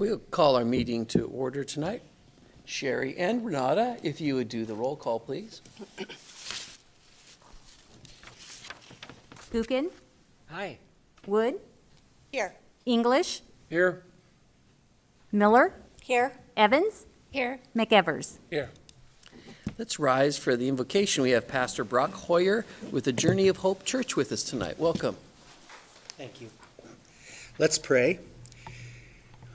We'll call our meeting to order tonight. Sherry and Renata, if you would do the roll call, please. Gookin, Hi. Wood, Here. English, Here. Miller, Here. Evans, Here. McEvers. Here. Let's rise for the invocation. We have Pastor Brock Hoyer with the Journey of Hope Church with us tonight. Welcome. Thank you. Let's pray.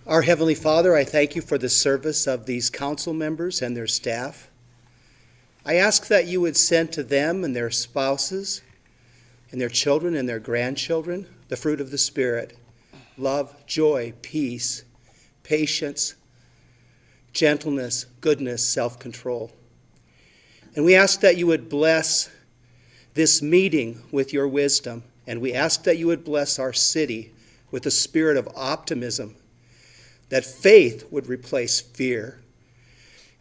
Our Heavenly Father, I thank you for the service of these council members and their staff. I ask that you would send to them and their spouses and their children and their grandchildren the fruit of the Spirit: love, joy, peace, patience, gentleness, goodness, self-control. And we ask that you would bless this meeting with your wisdom, and we ask that you would bless our city with a spirit of optimism, that faith would replace fear,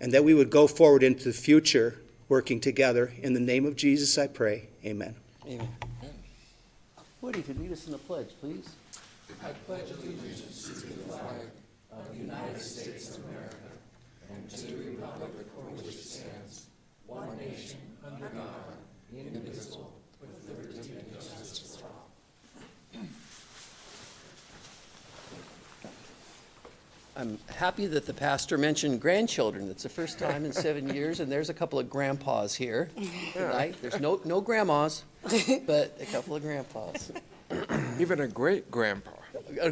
and that we would go forward into the future working together. In the name of Jesus, I pray. Amen. Amen. Woody, could lead us in the pledge, please? I pledge allegiance to the flag of the United States of America and to the republic for which it stands, one nation, under God, indivisible, with liberty and justice for all. I'm happy that the pastor mentioned grandchildren. It's the first time in 7 years, and there's a couple of grandpas here tonight. There's no grandmas, but a couple of grandpas. Even a great grandpa.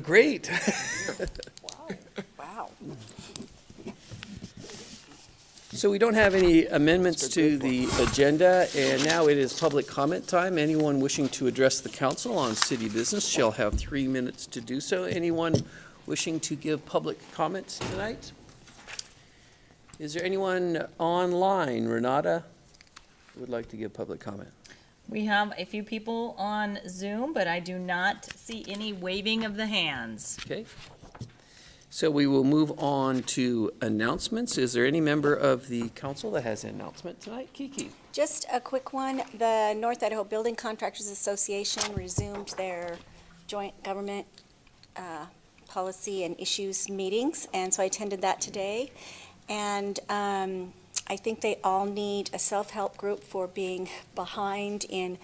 Great. Wow. So we don't have any amendments to the agenda, and now it is public comment time. Anyone wishing to address the council on city business shall have 3 minutes to do so. Anyone wishing to give public comments tonight? Is there anyone online, Renata, who would like to give public comment? We have a few people on Zoom, but I do not see any waving of the hands. Okay. So we will move on to announcements. Is there any member of the council that has an announcement tonight? Kiki. Just a quick one. The North Idaho Building Contractors Association resumed their joint government policy and issues meetings, and so I attended that today. And I think they all need a self-help group for being behind in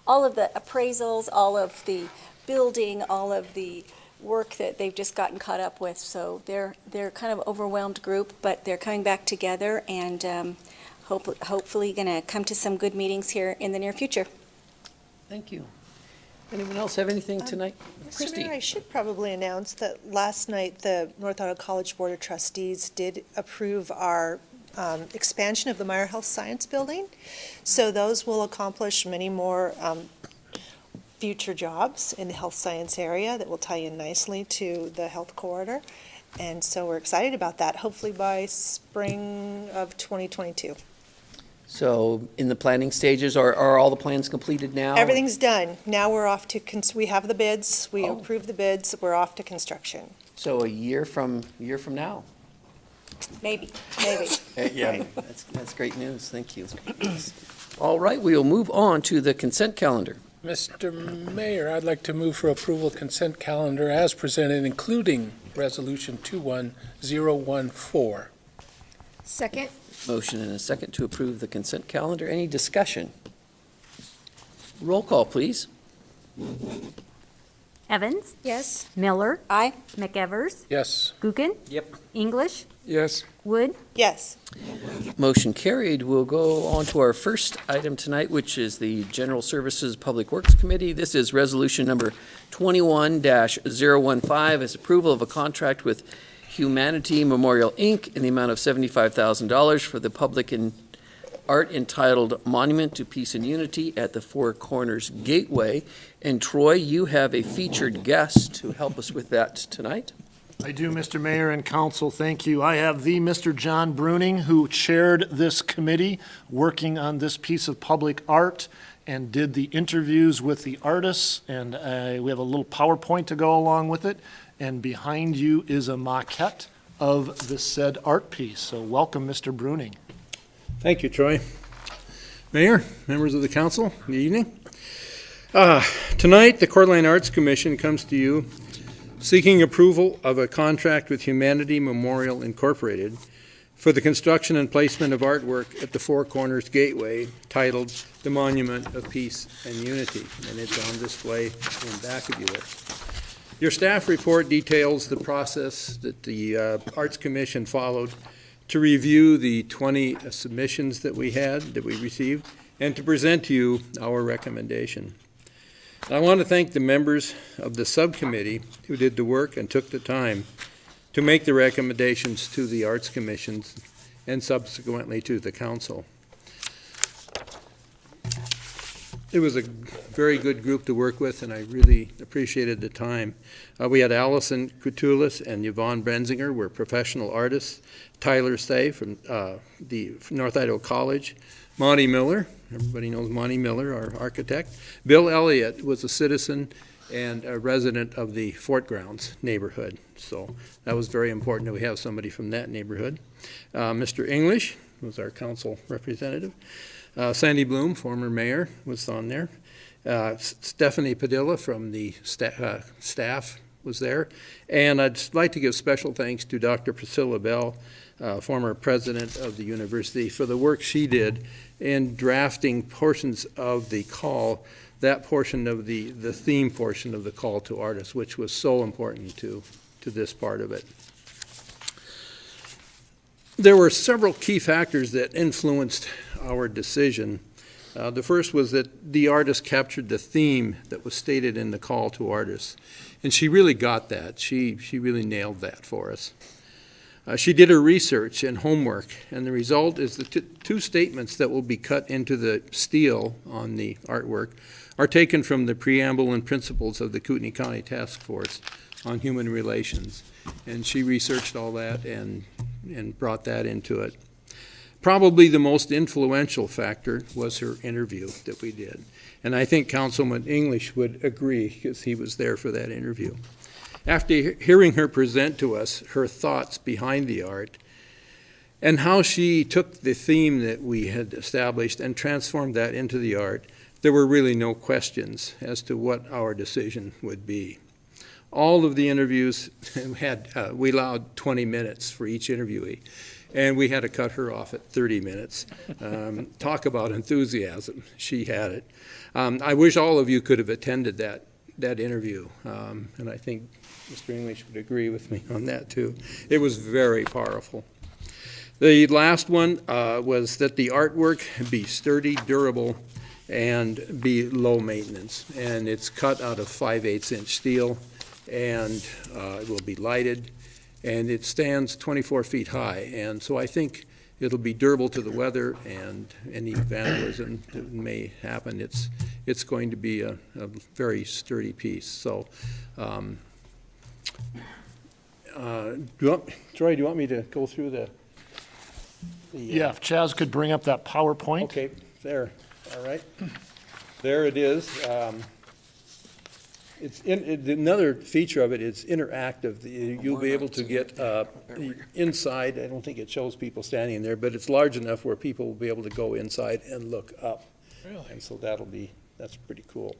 all of the appraisals, all of the building, all of the work that they've just gotten caught up with. So they're kind of overwhelmed group, but they're coming back together and hopefully going to come to some good meetings here in the near future. Thank you. Anyone else have anything tonight? Mr. Christy. Mayor, I should probably announce that last night, the North Idaho College Board of Trustees did approve our expansion of the Meyer Health Science Building. So those will accomplish many more future jobs in the health science area that will tie in nicely to the health corridor. And so we're excited about that, hopefully by spring of 2022. So in the planning stages, are all the plans completed now? Everything's done. Now we're off to, we have the bids, we Oh. approved the bids, we're off to construction. So a year from now? Maybe. Yeah, that's great news. Thank you. All right, we will move on to the consent calendar. Mr. Mayor, I'd like to move for approval of consent calendar as presented, including Resolution 21014. Second. Motion and a second to approve the consent calendar. Any discussion? Roll call, please. Evans, Yes. Miller, Aye. McEvers, Yes. Gookin. Yep. English, Yes. Wood, Yes. Motion carried. We'll go on to our first item tonight, which is the General Services Public Works Committee. This is resolution number 21-015, as approval of a contract with Humanity Memorial, Inc. in the amount of $75,000 for the public art entitled Monument to Peace and Unity at the Four Corners Gateway. And Troy, you have a featured guest to help us with that tonight. I do, Mr. Mayor and Council, thank you. I have the Mr. John Bruning, who chaired this committee working on this piece of public art and did the interviews with the artists, and we have a little PowerPoint to go along with it, and behind you is a maquette of the said art piece. So welcome, Mr. Bruning. Thank you, Troy. Mayor, members of the council, good evening. Tonight, the Coeur d'Alene Arts Commission comes to you seeking approval of a contract with Humanity Memorial Incorporated for the construction and placement of artwork at the Four Corners Gateway titled "The Monument of Peace and Unity," and it's on display in back of you there. Your staff report details the process that the Arts Commission followed to review the 20 submissions that we received, and to present to you our recommendation. I want to thank the members of the subcommittee who did the work and took the time to make the recommendations to the Arts Commissions and subsequently to the council. It was a very good group to work with, and I really appreciated the time. We had Allison Kutulis and Yvonne Brenzinger were professional artists. Tyler Say from North Idaho College. Monty Miller, everybody knows Monty Miller, our architect. Bill Elliott was a citizen and a resident of the Fort Grounds neighborhood. So that was very important that we have somebody from that neighborhood. Mr. English was our council representative. Sandy Bloom, former mayor, was on there. Stephanie Padilla from the staff was there. And I'd like to give special thanks to Dr. Priscilla Bell, former president of the university, for the work she did in drafting portions of the call, that portion of the theme portion of the call to artists, which was so important to this part of it. There were several key factors that influenced our decision. The first was that the artist captured the theme that was stated in the call to artists, and she really got that. She really nailed that for us. She did her research and homework, and the result is the two statements that will be cut into the steel on the artwork are taken from the preamble and principles of the Kootenai County Task Force on Human Relations. And she researched all that and brought that into it. Probably the most influential factor was her interview that we did. And I think Councilman English would agree, because he was there for that interview. After hearing her present to us her thoughts behind the art and how she took the theme that we had established and transformed that into the art, there were really no questions as to what our decision would be. All of the interviews we allowed 20 minutes for each interviewee, and we had to cut her off at 30 minutes. Talk about enthusiasm. She had it. I wish all of you could have attended that interview, and I think Mr. English would agree with me on that too. It was very powerful. The last one was that the artwork be sturdy, durable, and be low maintenance. And it's cut out of 5/8" steel, and it will be lighted, and it stands 24 feet high. And so I think it'll be durable to the weather and any vandalism that may happen. It's going to be a very sturdy piece. So, Troy, do you want me to go through the Yeah, if Chaz could bring up that PowerPoint. Okay, there, all right. There it is. Another feature of it is interactive. You'll be able to get inside. I don't think it shows people standing there, but it's large enough where people will be able to go inside and look up. Really? And so that's pretty cool.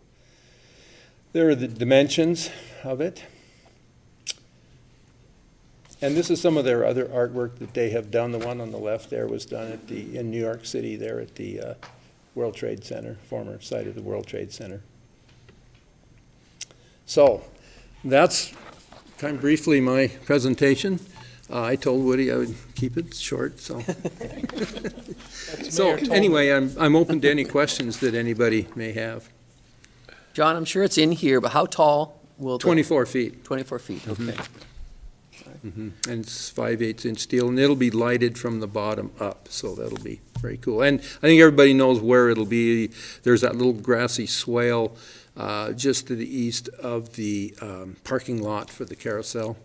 There are the dimensions of it. And this is some of their other artwork that they have done. The one on the left there was done in New York City there at the World Trade Center, former site of the World Trade Center. So that's kind of briefly my presentation. I told Woody I would keep it short, so. So anyway, I'm open to any questions that anybody may have. John, I'm sure it's in here, but how tall will the? 24 feet. 24 feet, okay. And it's 5/8" steel, and it'll be lighted from the bottom up, so that'll be very cool. And I think everybody knows where it'll be. There's that little grassy swale just to the east of the parking lot for the carousel.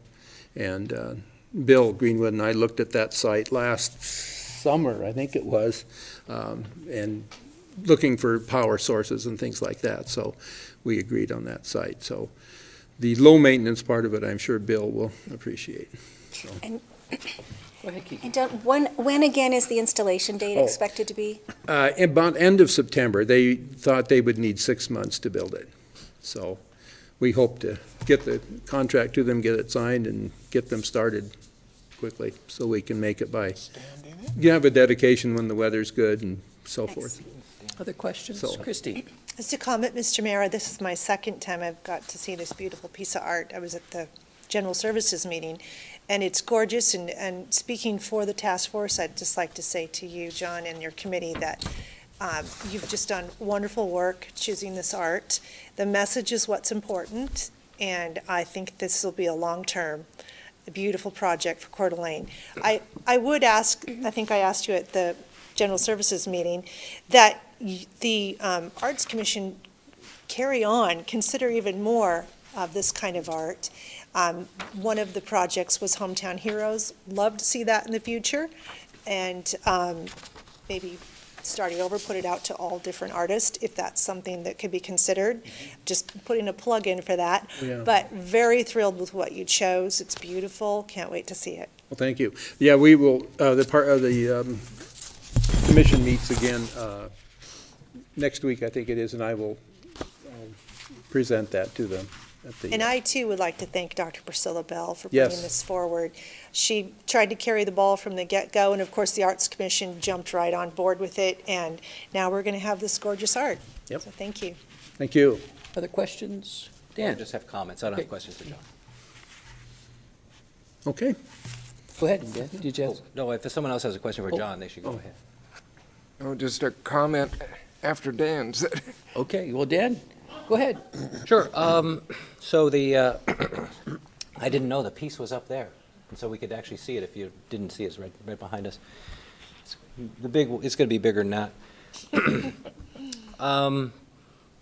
And Bill Greenwood and I looked at that site last summer, I think it was, and looking for power sources and things like that. So we agreed on that site. So the low maintenance part of it, I'm sure Bill will appreciate. So. And, Go ahead, Keith. and Doug, when again is the installation date expected to be? About end of September. They thought they would need 6 months to build it. So we hope to get the contract to them, get it signed, and get them started quickly, so we can make it by, you have a dedication when the weather's good and so forth. Other questions? So- Christie? Just a comment, Mr. Mayor, this is my second time I've got to see this beautiful piece of art. I was at the General Services meeting, and it's gorgeous, and speaking for the task force, I'd just like to say to you, John, and your committee, that you've just done wonderful work choosing this art. The message is what's important, and I think this will be a long-term, beautiful project for Coeur d'Alene. I would ask, I think I asked you at the General Services meeting, that the Arts Commission carry on, consider even more of this kind of art. One of the projects was Hometown Heroes. Love to see that in the future. And maybe starting over, put it out to all different artists, if that's something that could be considered. Just putting a plug in for that. Yeah. But very thrilled with what you chose. It's beautiful. Can't wait to see it. Well, thank you. Yeah, we will, the part of the commission meets again next week, I think it is, and I will present that to them at the. And I, too, would like to thank Dr. Priscilla Bell for Yes. bringing this forward. She tried to carry the ball from the get-go, and of course, the Arts Commission jumped right on board with it, and now we're going to have this gorgeous art. Yep. So thank you. Thank you. Other questions? I Dan? just have comments. I don't have Okay. questions for John. Okay. Go ahead, Dan. Did you have? No, if someone else has a question for Oh. John, they should go Oh. ahead. Oh, just a comment after Dan's. Okay, well, Dan, go ahead. Sure. So I didn't know the piece was up there, and so we could actually see it if you didn't see it. It's right behind us. It's going to be bigger than that.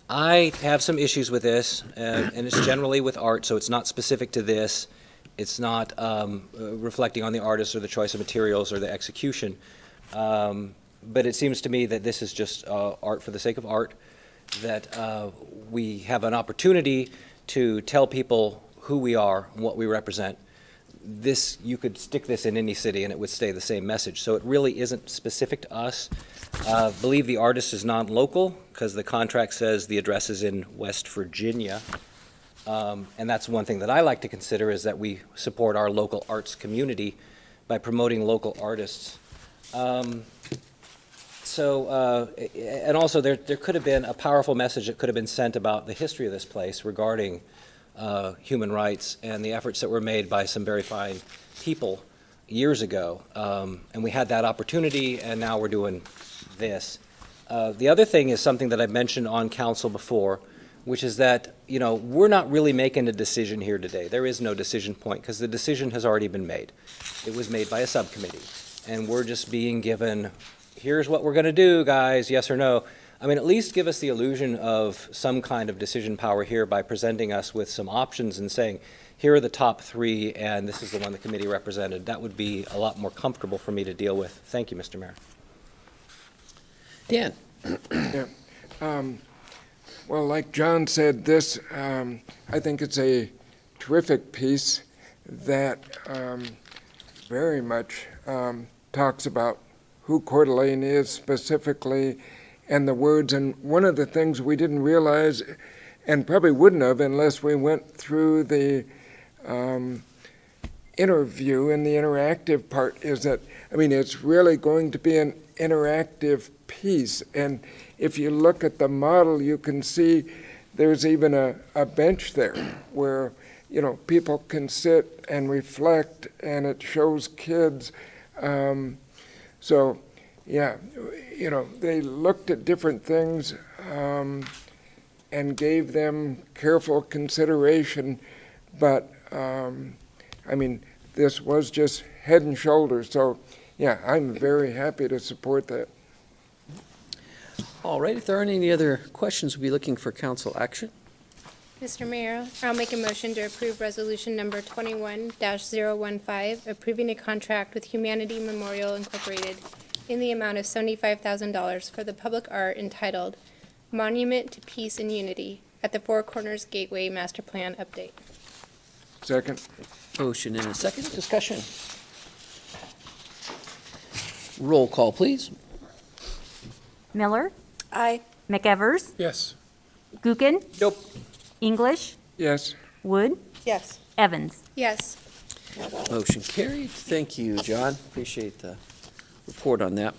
I have some issues with this, and it's generally with art, so it's not specific to this. It's not reflecting on the artist or the choice of materials or the execution. But it seems to me that this is just art for the sake of art, that we have an opportunity to tell people who we are and what we represent. This, you could stick this in any city and it would stay the same message. So it really isn't specific to us. Believe the artist is non-local because the contract says the address is in West Virginia. And that's one thing that I like to consider, is that we support our local arts community by promoting local artists. And also there could have been a powerful message that could have been sent about the history of this place regarding human rights and the efforts that were made by some very fine people years ago. And we had that opportunity, and now we're doing this. The other thing is something that I've mentioned on council before, which is that, we're not really making a decision here today. There is no decision point because the decision has already been made. It was made by a subcommittee, and we're just being given, here's what we're going to do, guys, yes or no. I mean, at least give us the illusion of some kind of decision power here by presenting us with some options and saying, here are the top three, and this is the one the committee represented. That would be a lot more comfortable for me to deal with. Thank you, Mr. Mayor. Dan? Well, like John said, this, I think it's a terrific piece that very much talks about who Coeur d'Alene is specifically, and the words. And one of the things we didn't realize, and probably wouldn't have unless we went through the interview and the interactive part, is that, it's really going to be an interactive piece. And if you look at the model, you can see there's even a bench there where, people can sit and reflect, and it shows kids. So, yeah, they looked at different things and gave them careful consideration, but, this was just head and shoulders. So, yeah, I'm very happy to support that. All right, if there aren't any other questions, we'll be looking for council action. Mr. Mayor, I'll make a motion to approve resolution number 21-015, approving a contract with Humanity Memorial Incorporated in the amount of $75,000 for the public art entitled Monument to Peace and Unity at the Four Corners Gateway Master Plan Update. Second. Motion and a second. Discussion. Roll call, please. Miller, Aye. McEvers, Yes. Gookin, Nope. English, Yes. Wood, Yes. Evans. Yes. Motion carried. Thank you, John. Appreciate the report on that.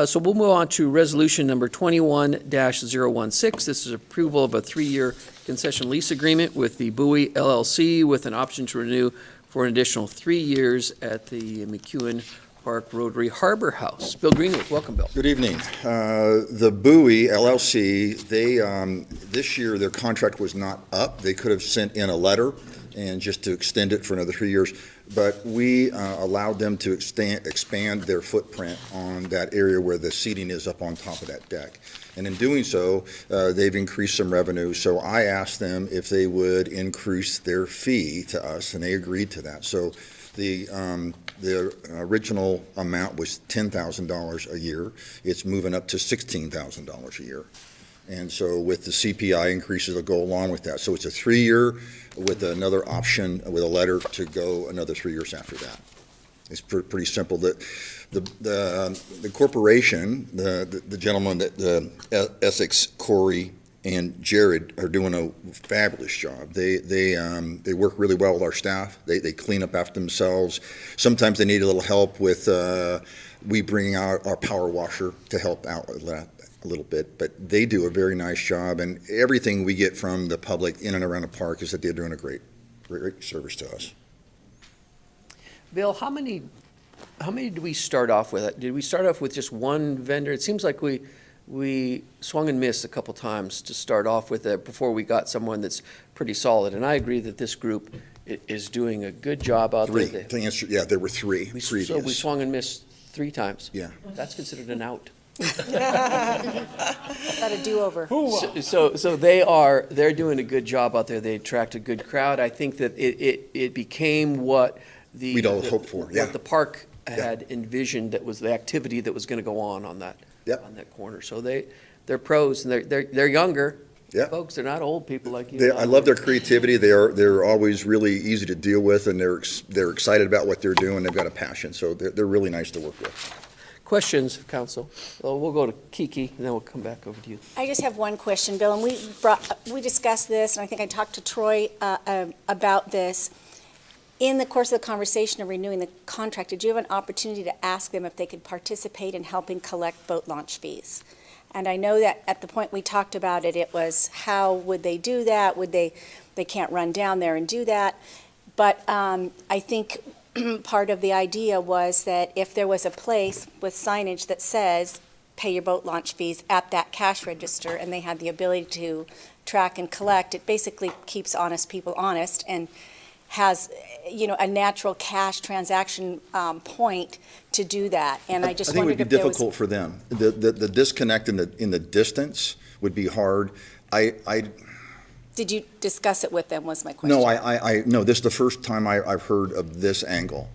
So we'll move on to resolution number 21-016. This is approval of a 3-year concession lease agreement with the Bowie LLC with an option to renew for an additional 3 years at the McEwen Park Rotary Harbor House. Bill Greenwood, welcome, Bill. Good evening. The Bowie LLC, this year, their contract was not up. They could have sent in a letter and just to extend it for another 3 years, but we allowed them to expand their footprint on that area where the seating is up on top of that deck. And in doing so, they've increased some revenue. So I asked them if they would increase their fee to us, and they agreed to that. So the original amount was $10,000 a year. It's moving up to $16,000 a year. And so with the CPI increases, it'll go along with that. So it's a 3-year with another option with a letter to go another 3 years after that. It's pretty simple. The corporation, the gentleman that Essex, Corey, and Jared are doing a fabulous job. They work really well with our staff. They clean up after themselves. Sometimes they need a little help with, we bring out our power washer to help out with that a little bit, but they do a very nice job, and everything we get from the public in and around the park is that they're doing a great service to us. Bill, how many did we start off with? Did we start off with just one vendor? It seems like we swung and missed a couple times to start off with it before we got someone that's pretty solid, and I agree that this group is doing a good job out there. To answer, yeah, there were three previous. So we swung and missed 3 times? Yeah. That's considered an out. Got a do-over. So they're doing a good job out there. They attract a good crowd. I think that it became what we'd all hoped for, yeah. What the park had envisioned, that was the activity that was going to go on that Yep. on that corner. So they're pros, and they're younger. Yeah. Folks, they're not old people like you. I love their creativity. They're always really easy to deal with, and they're excited about what they're doing. They've got a passion, so they're really nice to work with. Questions, council? Well, we'll go to Kiki, and then we'll come back over to you. I just have one question, Bill, and we discussed this, and I think I talked to Troy about this. In the course of the conversation of renewing the contract, did you have an opportunity to ask them if they could participate in helping collect boat launch fees? And I know that at the point we talked about it, it was how would they do that? They can't run down there and do that. But I think part of the idea was that if there was a place with signage that says, pay your boat launch fees at that cash register, and they had the ability to track and collect, it basically keeps honest people honest and has, a natural cash transaction point to do that. And I just I think it wondered would if be there was. difficult for them. The disconnect in the distance would be hard. Did you discuss it with them, was my question? No, no, this is the first time I've heard of this angle.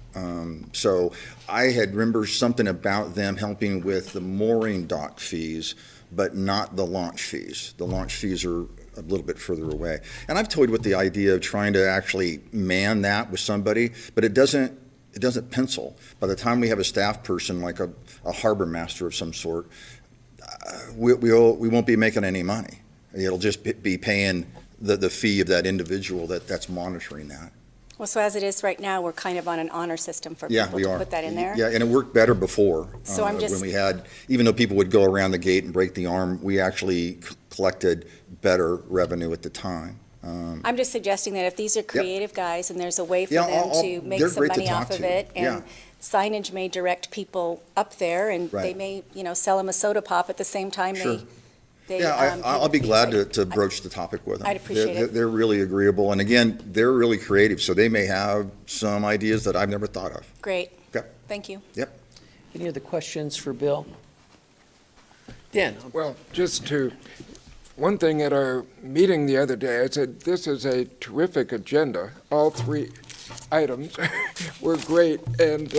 So I had remembered something about them helping with the mooring dock fees, but not the launch fees. The launch fees are a little bit further away. And I've toyed with the idea of trying to actually man that with somebody, but it doesn't pencil. By the time we have a staff person, like a harbor master of some sort, we won't be making any money. It'll just be paying the fee of that individual that's monitoring that. Well, so as it is right now, we're kind of on an honor system for Yeah, people we to are. put that in there? Yeah, and it worked better before. So I'm just- When we had, even though people would go around the gate and break the arm, we actually collected better revenue at the time. I'm just suggesting that if these are creative guys and there's a way for Yeah, them to make they're some great to money off talk of to. it, Yeah. and signage may direct people up there, and they Right. may, sell them a soda pop at the same time Sure. they. Yeah, I'll pay be the glad fees. to broach the topic with them. I'd appreciate it. They're really agreeable, and again, they're really creative, so they may have some ideas that I've never thought of. Great. Okay. Thank you. Any other questions for Bill? Dan? Well, one thing at our meeting the other day, I said, this is a terrific agenda. All 3 items were great. And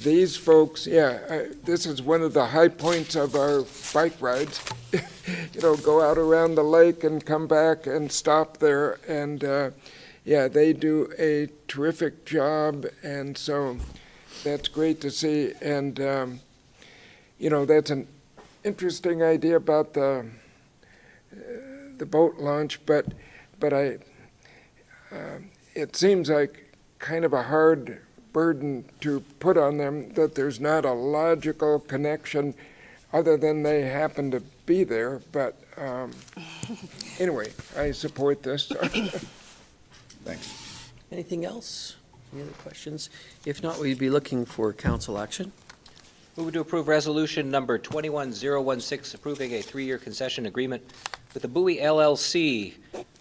these folks, this is one of the high points of our bike rides. Go out around the lake and come back and stop there. And they do a terrific job. And so that's great to see. And, that's an interesting idea about the boat launch, but but it seems like kind of a hard burden to put on them that there's not a logical connection other than they happen to be there. But anyway, I support this. Thanks. Anything else? Any other questions? If not, we'd be looking for council action. Move to approve resolution number 21016, approving a 3-year concession agreement with the Bowie LLC,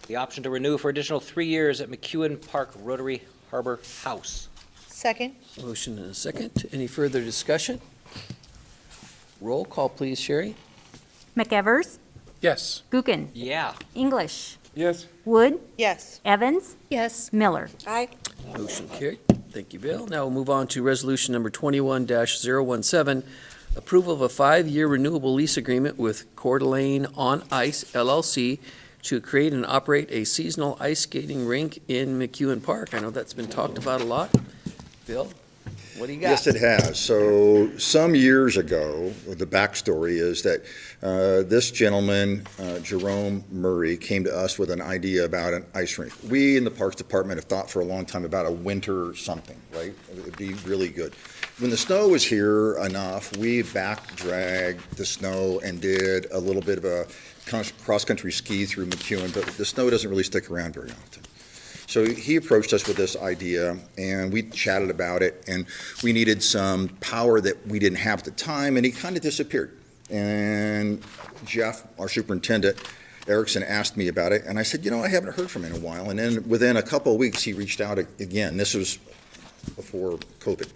the option to renew for additional 3 years at McEwen Park Rotary Harbor House. Second? Motion and a second. Any further discussion? Roll call, please, Sherry. McEvers, Yes. Gookin, Yeah. English, Yes, Wood, Yes. Evans, Yes. Miller. Aye. Motion carried. Thank you, Bill. Now we'll move on to resolution number 21-017, approval of a 5-year renewable lease agreement with Coeur on Ice LLC to create and operate a seasonal ice skating rink in McEwen Park. I know that's been talked about a lot. Bill, what do you got? Yes, it has. So some years ago, the backstory is that this gentleman, Jerome Murray, came to us with an idea about an ice rink. We in the Parks Department have thought for a long time about a winter something, right? It would be really good. When the snow was here enough, we back-dragged the snow and did a little bit of a cross-country ski through McEwen, but the snow doesn't really stick around very often. So he approached us with this idea, and we chatted about it, and we needed some power that we didn't have at the time, and he kind of disappeared. And Jeff, our superintendent, Erickson, asked me about it, and I said, I haven't heard from him in a while. And then within a couple of weeks, he reached out again. This was before COVID.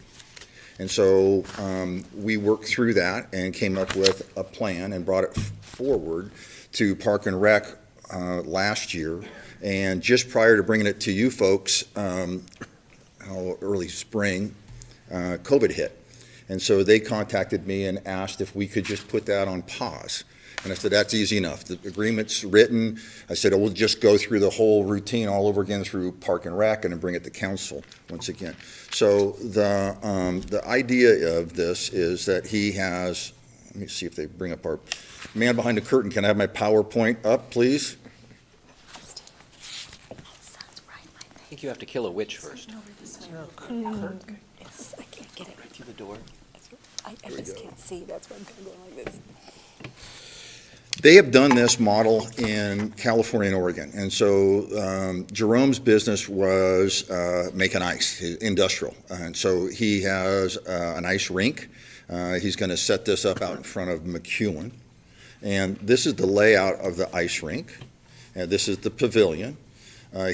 And so we worked through that and came up with a plan and brought it forward to Park and Rec last year. And just prior to bringing it to you folks, early spring, COVID hit. And so they contacted me and asked if we could just put that on pause. And I said, that's easy enough. The agreement's written. I said, we'll just go through the whole routine all over again through Park and Rec and then bring it to council once again. So the idea of this is that he has, let me see if they bring up our man behind the curtain. Can I have my PowerPoint up, please? I think you have to kill a witch first. I can't get it. Right through the door. I just can't see. That's why I'm kind of going like this. They have done this model in California and Oregon. And so Jerome's business was making ice, industrial. And so he has an ice rink. He's going to set this up out in front of McEwen. And this is the layout of the ice rink. And this is the pavilion.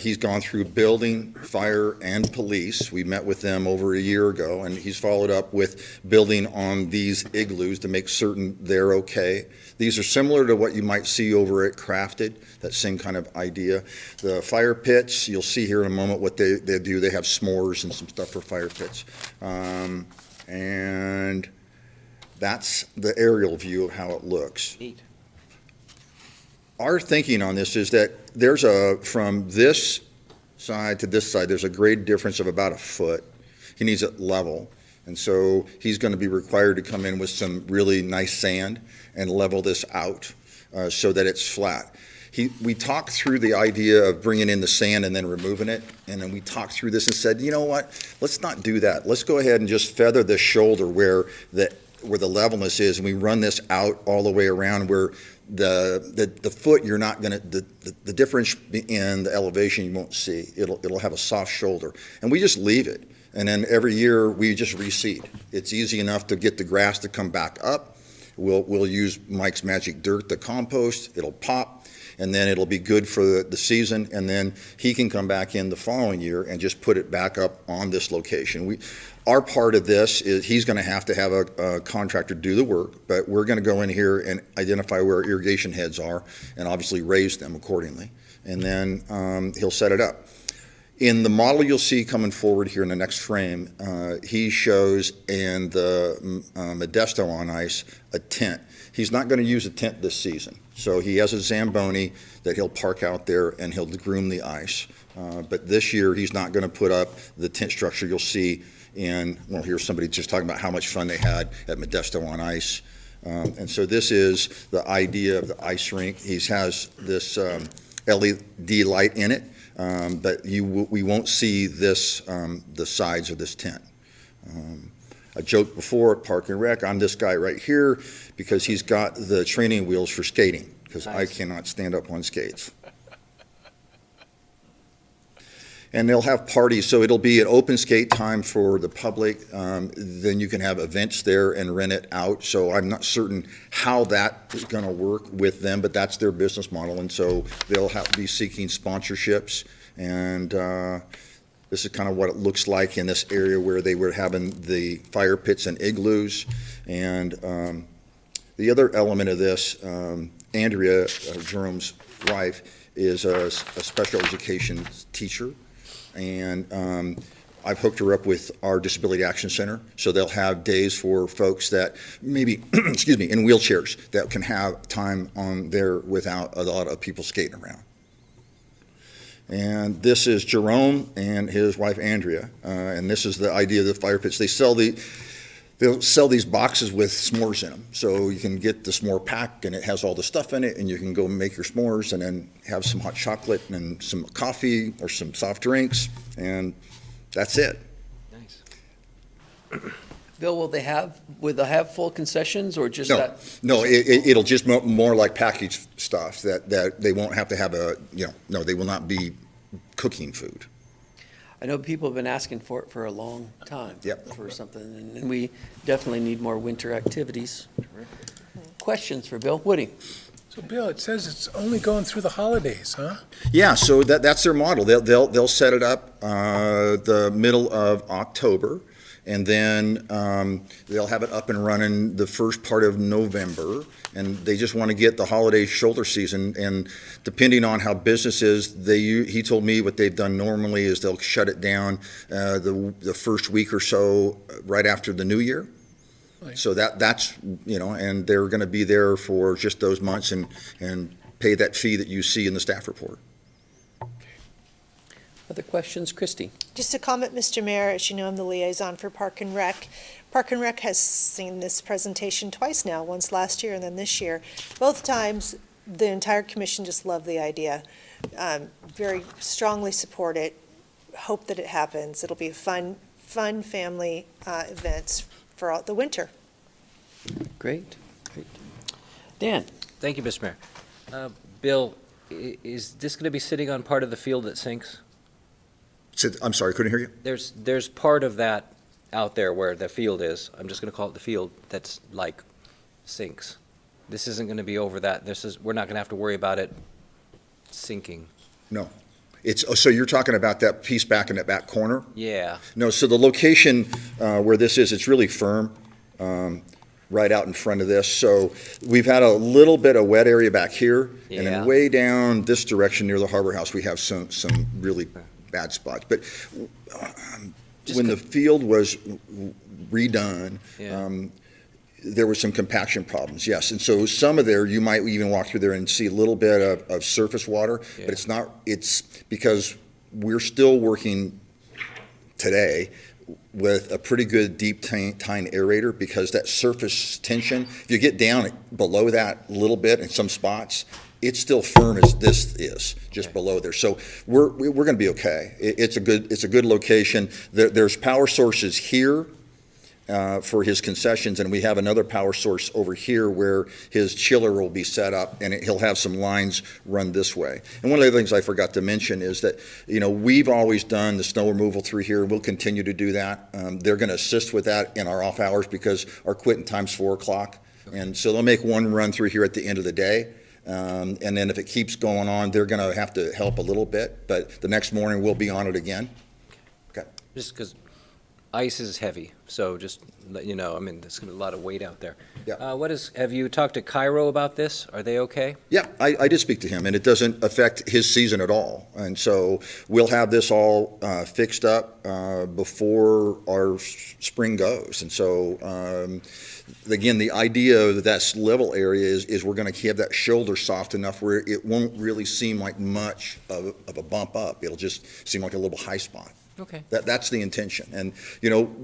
He's gone through building, fire, and police. We met with them over a year ago, and he's followed up with building on these igloos to make certain they're okay. These are similar to what you might see over at Crafted, that same kind of idea. The fire pits, you'll see here in a moment what they do. They have s'mores and some stuff for fire pits. And that's the aerial view of how it looks. Neat. Our thinking on this is that from this side to this side, there's a grade difference of about a foot. He needs it level. And so he's going to be required to come in with some really nice sand and level this out so that it's flat. We talked through the idea of bringing in the sand and then removing it. And then we talked through this and said, you know what? Let's not do that. Let's go ahead and just feather the shoulder where the levelness is. And we run this out all the way around where the foot, you're not going to, the difference in the elevation you won't see. It'll have a soft shoulder. And we just leave it. And then every year we just reseed. It's easy enough to get the grass to come back up. We'll use Mike's Magic Dirt, the compost. It'll pop. And then it'll be good for the season. And then he can come back in the following year and just put it back up on this location. Our part of this is he's going to have a contractor do the work, but we're going to go in here and identify where our irrigation heads are and obviously raise them accordingly. And then he'll set it up. In the model you'll see coming forward here in the next frame, he shows in the Modesto on Ice a tent. He's not going to use a tent this season. So he has a Zamboni that he'll park out there and he'll groom the ice. But this year he's not going to put up the tent structure you'll see here's somebody just talking about how much fun they had at Modesto on Ice. And so this is the idea of the ice rink. He has this LED light in it, but we won't see this, the sides of this tent. I joked before at Park and Rec, I'm this guy right here because he's got the training wheels for skating, because I cannot stand up on skates. And they'll have parties, so it'll be an open skate time for the public. Then you can have events there and rent it out. So I'm not certain how that is going to work with them, but that's their business model. And so they'll have to be seeking sponsorships. And this is kind of what it looks like in this area where they were having the fire pits and igloos. And the other element of this, Andrea, Jerome's wife, is a special education teacher. And I've hooked her up with our Disability Action Center, so they'll have days for folks that maybe, excuse me, in wheelchairs that can have time on there without a lot of people skating around. And this is Jerome and his wife Andrea, and this is the idea of the fire pits. They'll sell these boxes with s'mores in them, so you can get the s'more pack, and it has all the stuff in it, and you can go make your s'mores and then have some hot chocolate and some coffee or some soft drinks, and that's it. Nice. Bill, will they have full concessions or just that? No, it'll just more like packaged stuff that they won't have to have no, they will not be cooking food. I know people have been asking for it for a long time. Yep. For something, and we definitely need more winter activities. Questions for Bill? Woody? So Bill, it says it's only going through the holidays, huh? Yeah, so that's their model. They'll set it up the middle of October, and then they'll have it up and running the first part of November, and they just want to get the holiday shoulder season, and depending on how business is, he told me what they've done normally is they'll shut it down the first week or so right after the new year. Right. So that's, and they're going to be there for just those months and pay that fee that you see in the staff report. Other questions? Christie? Just a comment, Mr. Mayor, as you know, I'm the liaison for Park and Rec. Park and Rec has seen this presentation twice now, once last year and then this year. Both times, the entire commission just loved the idea. Very strongly support it, hope that it happens. It'll be a fun family events for the winter. Great. Dan? Thank you, Mr. Mayor. Bill, is this going to be sitting on part of the field that sinks? I'm sorry, couldn't hear you. There's part of that out there where the field is, I'm just going to call it the field, that's like sinks. This isn't going to be over that. We're not going to have to worry about it sinking. No. So you're talking about that piece back in that back corner? Yeah. No, so the location where this is, it's really firm, right out in front of this. So we've had a little bit of wet area back here, and then way down this direction near the Harbor House, we have some really bad spots. But when the field was redone, there were some compaction problems, yes. And so some of there, you might even walk through there and see a little bit of surface water, but it's because we're still working today with a pretty good deep tine aerator, because that surface tension, if you get down below that a little bit in some spots, it's still firm as this is, just below there. So we're going to be okay. It's a good location. There's power sources here for his concessions, and we have another power source over here where his chiller will be set up, and he'll have some lines run this way. And one of the things I forgot to mention is that, we've always done the snow removal through here. We'll continue to do that. They're going to assist with that in our off hours because our quitting time's 4 o'clock. And so they'll make one run through here at the end of the day. And then if it keeps going on, they're going to have to help a little bit, but the next morning we'll be on it again. Okay. Just because ice is heavy, so just let you know, there's a lot of weight out there. Yeah. Have you talked to Cairo about this? Are they okay? Yeah, I did speak to him, and it doesn't affect his season at all. And so we'll have this all fixed up before our spring goes. And so, again, the idea of that level area is we're going to have that shoulder soft enough where it won't really seem like much of a bump up. It'll just seem like a little high spot. Okay. That's the intention. And,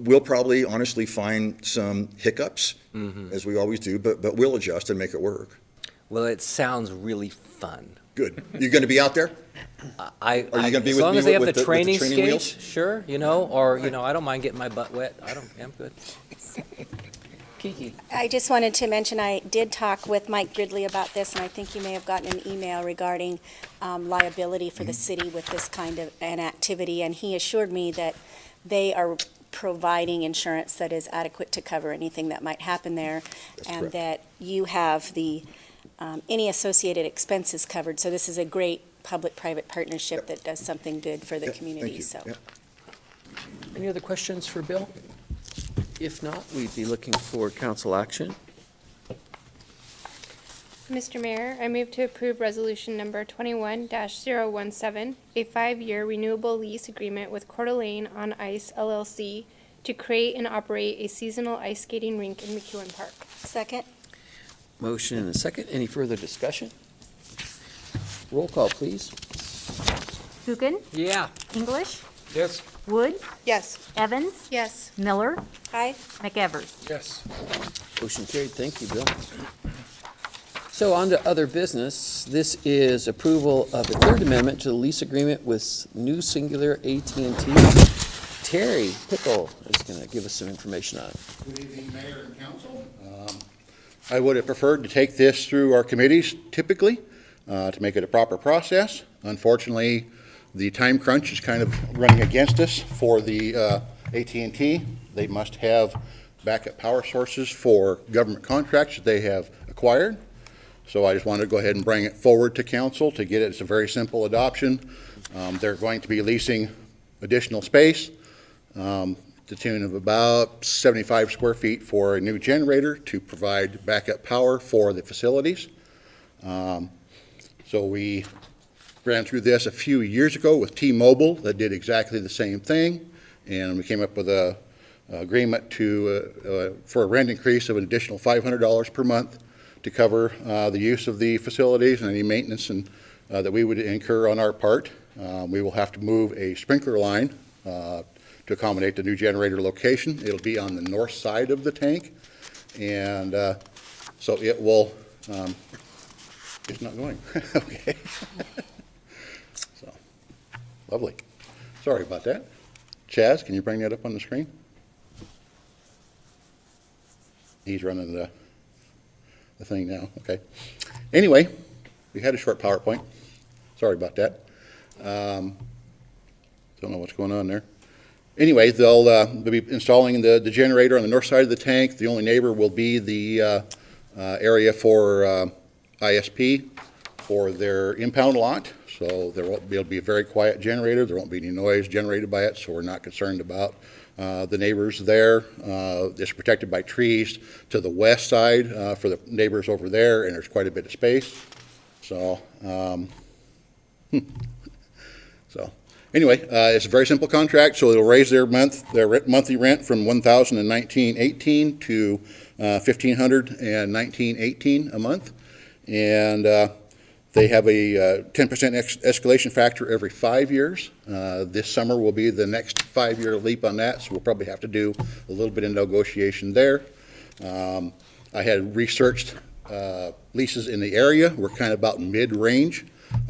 we'll probably honestly find some hiccups, as we always do, but we'll adjust and make it work. Well, it sounds really fun. Good. You going to be out there? Are you gonna be as with long me as they have with the the training training wheels? skates, sure, or, I don't mind getting my butt wet. I'm good. Kiki? I just wanted to mention, I did talk with Mike Gridley about this, and I think you may have gotten an email regarding liability for the city with this kind of an activity, and he assured me that they are providing insurance that is adequate to cover anything that might happen there, and correct. that you have any associated expenses covered. So this is a great public-private partnership that does something good for the Yeah, community, thank you. so. Yeah. Any other questions for Bill? If not, we'd be looking for council action. Mr. Mayor, I move to approve resolution number 21-017, a 5-year renewable lease agreement with Coeur d'Alene on Ice LLC to create and operate a seasonal ice skating rink in McEwen Park. Second? Motion and a second. Any further discussion? Roll call, please. Gookin, Yeah. English, Yes. Wood, Yes. Evans, Yes. Miller, Aye. McEvers. Yes. Motion carried. Thank you, Bill. So on to other business. This is approval of the third amendment to the lease agreement with New Singular AT&T. Terry Pickle is going to give us some information on it. Good evening, Mayor and Council. I would have preferred to take this through our committees typically, to make it a proper process. Unfortunately, the time crunch is kind of running against us for the AT&T. They must have backup power sources for government contracts that they have acquired. So I just wanted to go ahead and bring it forward to council to get it. It's a very simple adoption. They're going to be leasing additional space, to the tune of about 75 square feet for a new generator to provide backup power for the facilities. So we ran through this a few years ago with T-Mobile that did exactly the same thing, and we came up with a agreement for a rent increase of an additional $500 per month to cover the use of the facilities and any maintenance that we would incur on our part. We will have to move a sprinkler line to accommodate the new generator location. It'll be on the north side of the tank, and so it will, it's not going. Okay. So, lovely. Sorry about that. Chaz, can you bring that up on the screen? He's running the thing now, okay. Anyway, we had a short PowerPoint. Sorry about that. Don't know what's going on there. Anyway, they'll be installing the generator on the north side of the tank. The only neighbor will be the area for ISP for their impound lot. So it'll be a very quiet generator. There won't be any noise generated by it, so we're not concerned about the neighbors there. It's protected by trees to the west side for the neighbors over there, and there's quite a bit of space. So, anyway, it's a very simple contract. So it'll raise their monthly rent from $1,000 in 1918 to $1,500 in 1918 a month, and they have a 10% escalation factor every 5 years. This summer will be the next 5-year leap on that, so we'll probably have to do a little bit of negotiation there. I had researched leases in the area. We're kind of about mid-range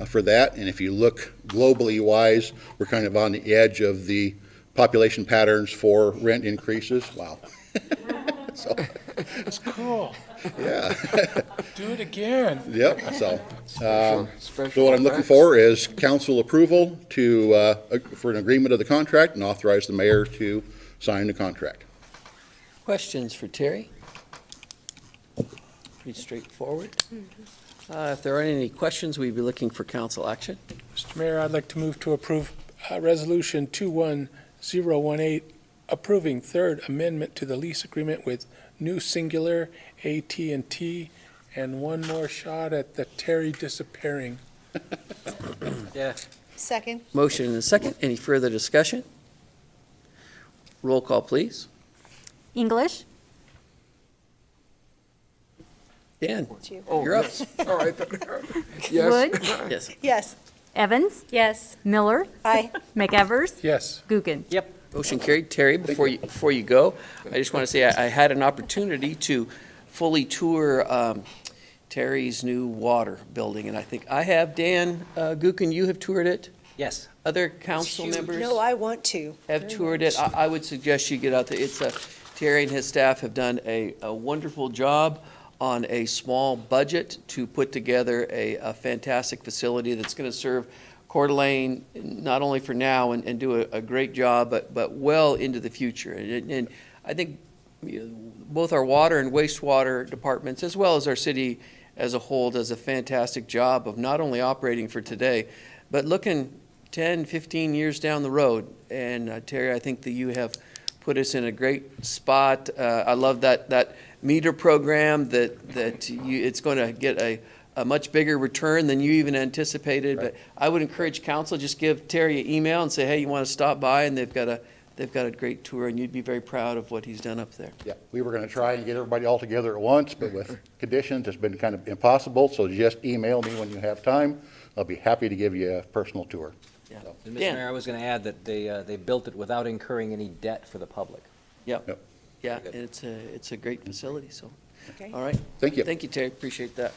for that, and if you look globally wise, we're kind of on the edge of the population patterns for rent increases. Wow. So, That's cool. yeah. Do it again. Yep, so Special what I'm looking effects. for is council approval for an agreement of the contract and authorize the mayor to sign the contract. Questions for Terry? Pretty straightforward. If there aren't any questions, we'd be looking for council action. Mr. Mayor, I'd like to move to approve Resolution 21018, approving third amendment to the lease agreement with New Singular AT&T, and one more shot at the Terry disappearing. Yeah. Second. Motion and a second. Any further discussion? Roll call, please. English, Dan, Oh, you're up. yes. Oh, I thought, yes. Wood, Yes. Yes. Evans, Yes. Miller, Aye. McEvers, Yes. Gookin. Motion carried. Terry, before you go, I just want to say I had an opportunity to fully tour Terry's new water building, and I think I have. Dan Gookin, you have toured it? Yes. Other council members? No, I want to. Have very toured much. it. I would suggest you get out there. Terry and his staff have done a wonderful job on a small budget to put together a fantastic facility that's going to serve Coeur d'Alene not only for now and do a great job, but well into the future. And I think both our water and wastewater departments, as well as our city as a whole, does a fantastic job of not only operating for today, but looking 10, 15 years down the road. And Terry, I think that you have put us in a great spot. I love that meter program it's going to get a much bigger return than you even anticipated. Right. But I would encourage council, just give Terry an email and say, hey, you want to stop by? And they've got a great tour, and you'd be very proud of what he's done up there. Yeah, we were going to try and get everybody all together at once, but with conditions, it's been kind of impossible. So just email me when you have time. I'll be happy to give you a personal tour. Yeah. And Mr. Mayor, I was going to add that they built it without incurring any debt for the public. Yep. Yeah, and it's a great facility, so. Okay. All right. Thank you. Thank you, Terry, appreciate that.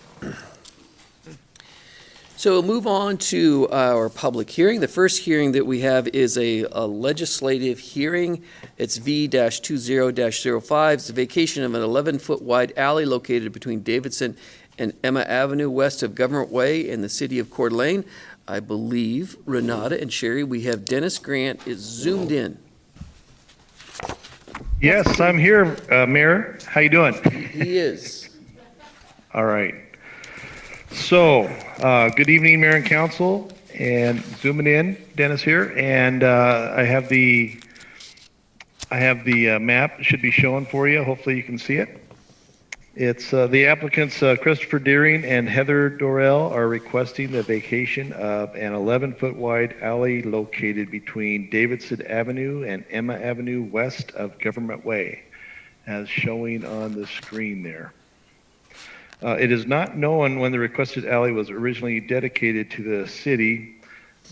So we'll move on to our public hearing. The first hearing that we have is a legislative hearing. It's V-20-05. It's the vacation of an 11-foot wide alley located between Davidson and Emma Avenue west of Government Way in the city of Coeur d'Alene. I believe Renata and Sherry, we have Dennis Grant is zoomed in. Yes, I'm here, Mayor. How you doing? He is. All right. So, good evening, Mayor and Council, and zooming in, Dennis here, and I have the map. It should be showing for you. Hopefully, you can see it. It's the applicants Christopher Deering and Heather Dorrell are requesting the vacation of an 11-foot wide alley located between Davidson Avenue and Emma Avenue west of Government Way, as showing on the screen there. It is not known when the requested alley was originally dedicated to the city.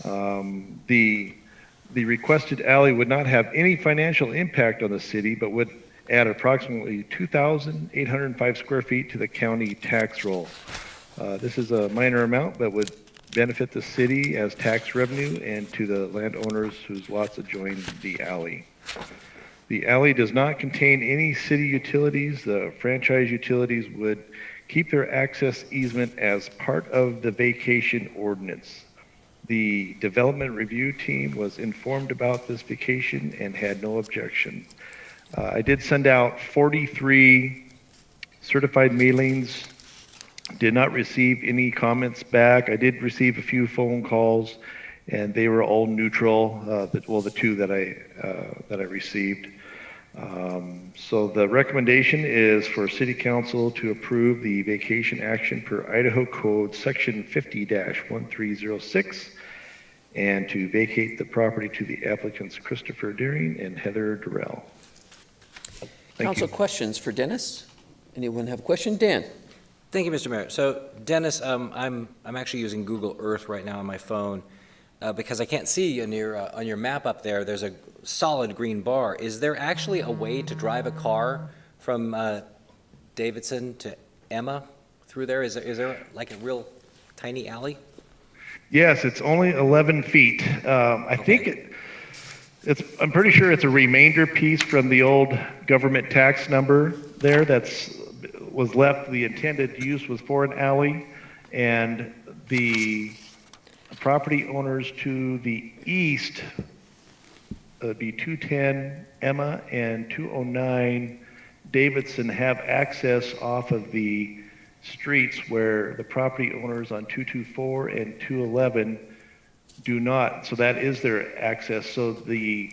The requested alley would not have any financial impact on the city, but would add approximately 2,805 square feet to the county tax roll. This is a minor amount, but would benefit the city as tax revenue and to the landowners whose lots adjoin the alley. The alley does not contain any city utilities. The franchise utilities would keep their access easement as part of the vacation ordinance. The development review team was informed about this vacation and had no objection. I did send out 43 certified mailings, did not receive any comments back. I did receive a few phone calls, and they were all neutral, the two that I received. So the recommendation is for City Council to approve the vacation action per Idaho Code Section 50-1306 and to vacate the property to the applicants Christopher Deering and Heather Dorrell. Council questions for Dennis? Anyone have a question? Dan? Thank you, Mr. Mayor. So Dennis, I'm actually using Google Earth right now on my phone because I can't see on your map up there. There's a solid green bar. Is there actually a way to drive a car from Davidson to Emma through there? Is there like a real tiny alley? Yes, it's only 11 feet. I think I'm pretty sure it's a remainder piece from the old government tax number there was left. The intended use was for an alley, and the property owners to the east, it'd be 210 Emma and 209 Davidson, have access off of the streets where the property owners on 224 and 211 do not. So that is their access. So the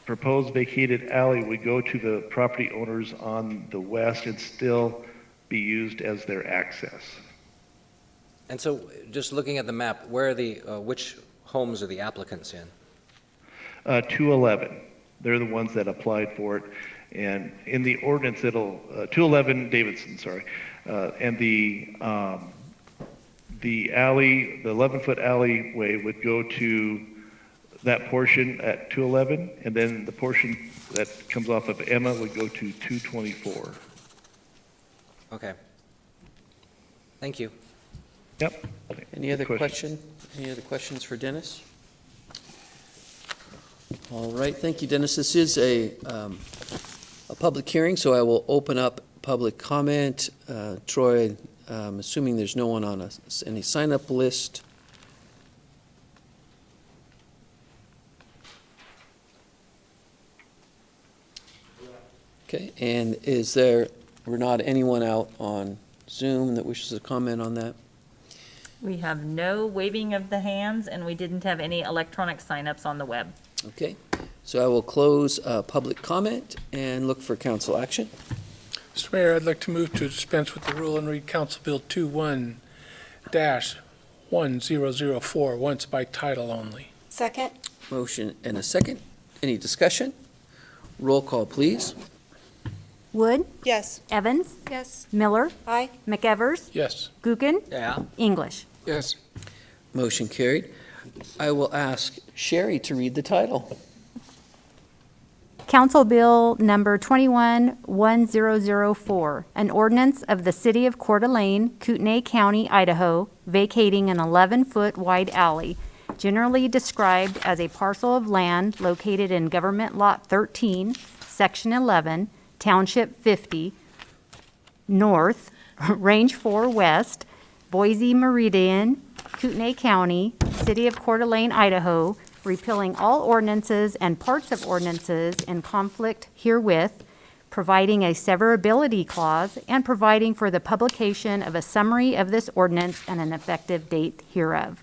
proposed vacated alley would go to the property owners on the west and still be used as their access. And so, just looking at the map, where are which homes are the applicants in? 211. They're the ones that applied for it. And in the ordinance, it'll 211 Davidson, sorry, and the alley, the 11-foot alleyway would go to that portion at 211, and then the portion that comes off of Emma would go to 224. Okay. Thank you. Yep. Any other Good question? Any other questions for Dennis? All right, thank you, Dennis. This is a public hearing, so I will open up public comment. Troy, assuming there's no one on any sign-up list. Okay, and we're not anyone out on Zoom that wishes to comment on that? We have no waving of the hands, and we didn't have any electronic signups on the web. Okay, so I will close public comment and look for council action. Mr. Mayor, I'd like to move to dispense with the rule and read Council Bill 21-1004 once by title only. Second? Motion and a second. Any discussion? Roll call, please. Wood, Yes. Evans, Yes. Miller, Aye. McEvers, Yes. Gookin, Yeah. English. Yes. Motion carried. I will ask Sherry to read the title. Council Bill Number 21-1004, an ordinance of the City of Coeur d'Alene, Kootenai County, Idaho, vacating an 11-foot wide alley, generally described as a parcel of land located in Government Lot 13, Section 11, Township 50, North, Range 4 West, Boise Meridian, Kootenai County, City of Coeur d'Alene, Idaho, repealing all ordinances and parts of ordinances in conflict herewith, providing a severability clause, and providing for the publication of a summary of this ordinance and an effective date hereof.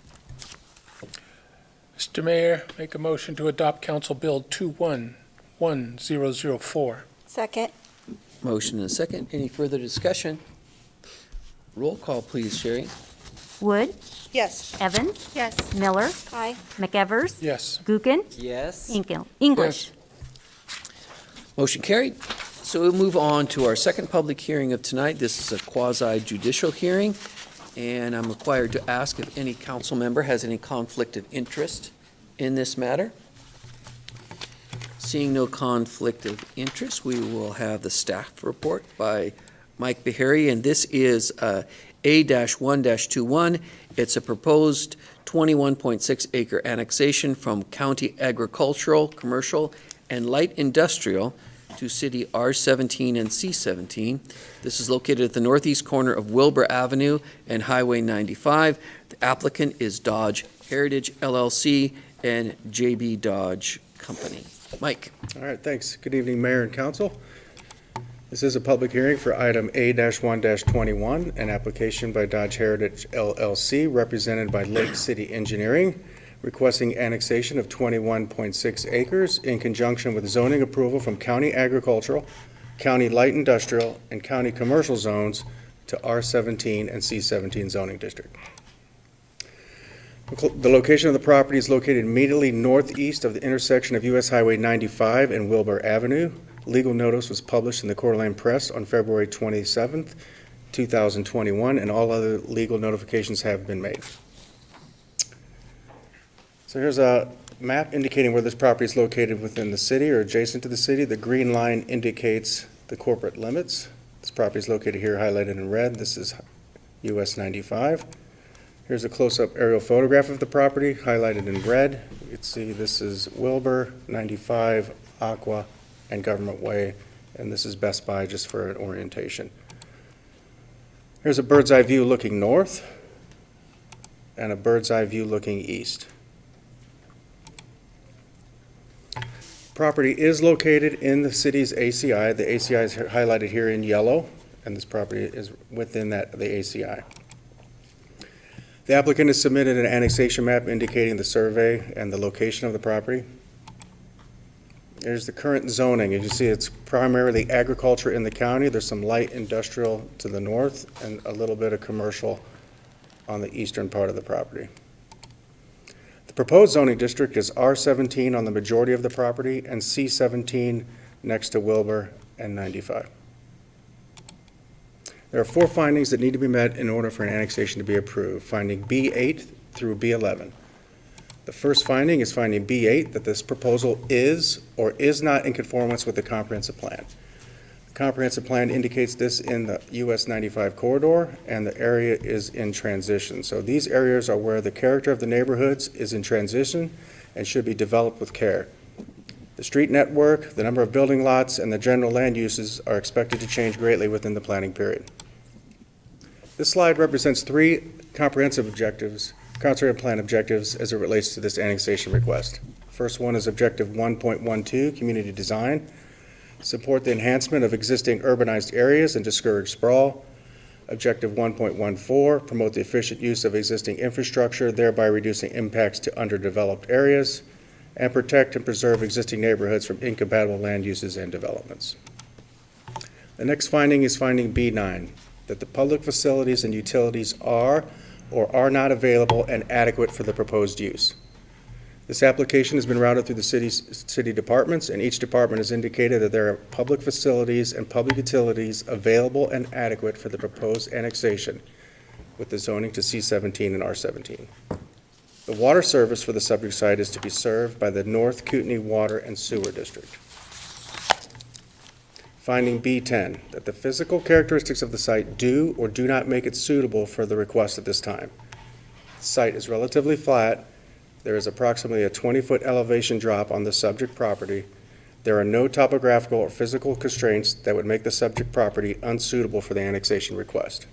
Mr. Mayor, make a motion to adopt Council Bill 21-1004. Second? Motion and a second. Any further discussion? Roll call, please, Sherry. Wood, Yes. Evans, Yes. Miller, Aye. McEvers, Yes. Gookin, Yes. English. Motion carried. So we'll move on to our second public hearing of tonight. This is a quasi judicial hearing, and I'm required to ask if any council member has any conflict of interest in this matter. Seeing no conflict of interest, we will have the staff report by Mike Beharry, and this is A-1-21. It's a proposed 21.6 acre annexation from county agricultural, commercial, and light industrial to city R17 and C17. This is located at the northeast corner of Wilbur Avenue and Highway 95. The applicant is Dodge Heritage LLC and JB Dodge Company. Mike. All right, thanks. Good evening, Mayor and Council. This is a public hearing for item A-1-21, an application by Dodge Heritage LLC, represented by Lake City Engineering, requesting annexation of 21.6 acres in conjunction with zoning approval from county agricultural, county light industrial, and county commercial zones to R17 and C17 zoning district. The location of the property is located immediately northeast of the intersection of US Highway 95 and Wilbur Avenue. Legal notice was published in the Coeur d'Alene Press on February 27th, 2021, and all other legal notifications have been made. So here's a map indicating where this property is located within the city or adjacent to the city. The green line indicates the corporate limits. This property is located here highlighted in red. This is US 95. Here's a close-up aerial photograph of the property highlighted in red. You can see this is Wilbur, 95, Aqua, and Government Way, and this is Best Buy just for an orientation. Here's a bird's eye view looking north and a bird's eye view looking east. Property is located in the city's ACI. The ACI is highlighted here in yellow, and this property is within the ACI. The applicant has submitted an annexation map indicating the survey and the location of the property. There's the current zoning. As you see, it's primarily agriculture in the county. There's some light industrial to the north and a little bit of commercial on the eastern part of the property. The proposed zoning district is R17 on the majority of the property and C17 next to Wilbur and 95. There are 4 findings that need to be met in order for an annexation to be approved. Finding B8 through B11. The first finding is finding B8, that this proposal is or is not in conformance with the comprehensive plan. The comprehensive plan indicates this in the US 95 corridor, and the area is in transition. So these areas are where the character of the neighborhoods is in transition and should be developed with care. The street network, the number of building lots, and the general land uses are expected to change greatly within the planning period. This slide represents three comprehensive plan objectives as it relates to this annexation request. First one is Objective 1.12, Community Design. Support the enhancement of existing urbanized areas and discourage sprawl. Objective 1.14, promote the efficient use of existing infrastructure, thereby reducing impacts to underdeveloped areas, and protect and preserve existing neighborhoods from incompatible land uses and developments. The next finding is finding B9, that the public facilities and utilities are or are not available and adequate for the proposed use. This application has been routed through the city departments, and each department has indicated that there are public facilities and public utilities available and adequate for the proposed annexation with the zoning to C17 and R17. The water service for the subject site is to be served by the North Kootenai Water and Sewer District. Finding B10, that the physical characteristics of the site do or do not make it suitable for the request at this time. The site is relatively flat. There is approximately a 20-foot elevation drop on the subject property. There are no topographical or physical constraints that would make the subject property unsuitable for the annexation request.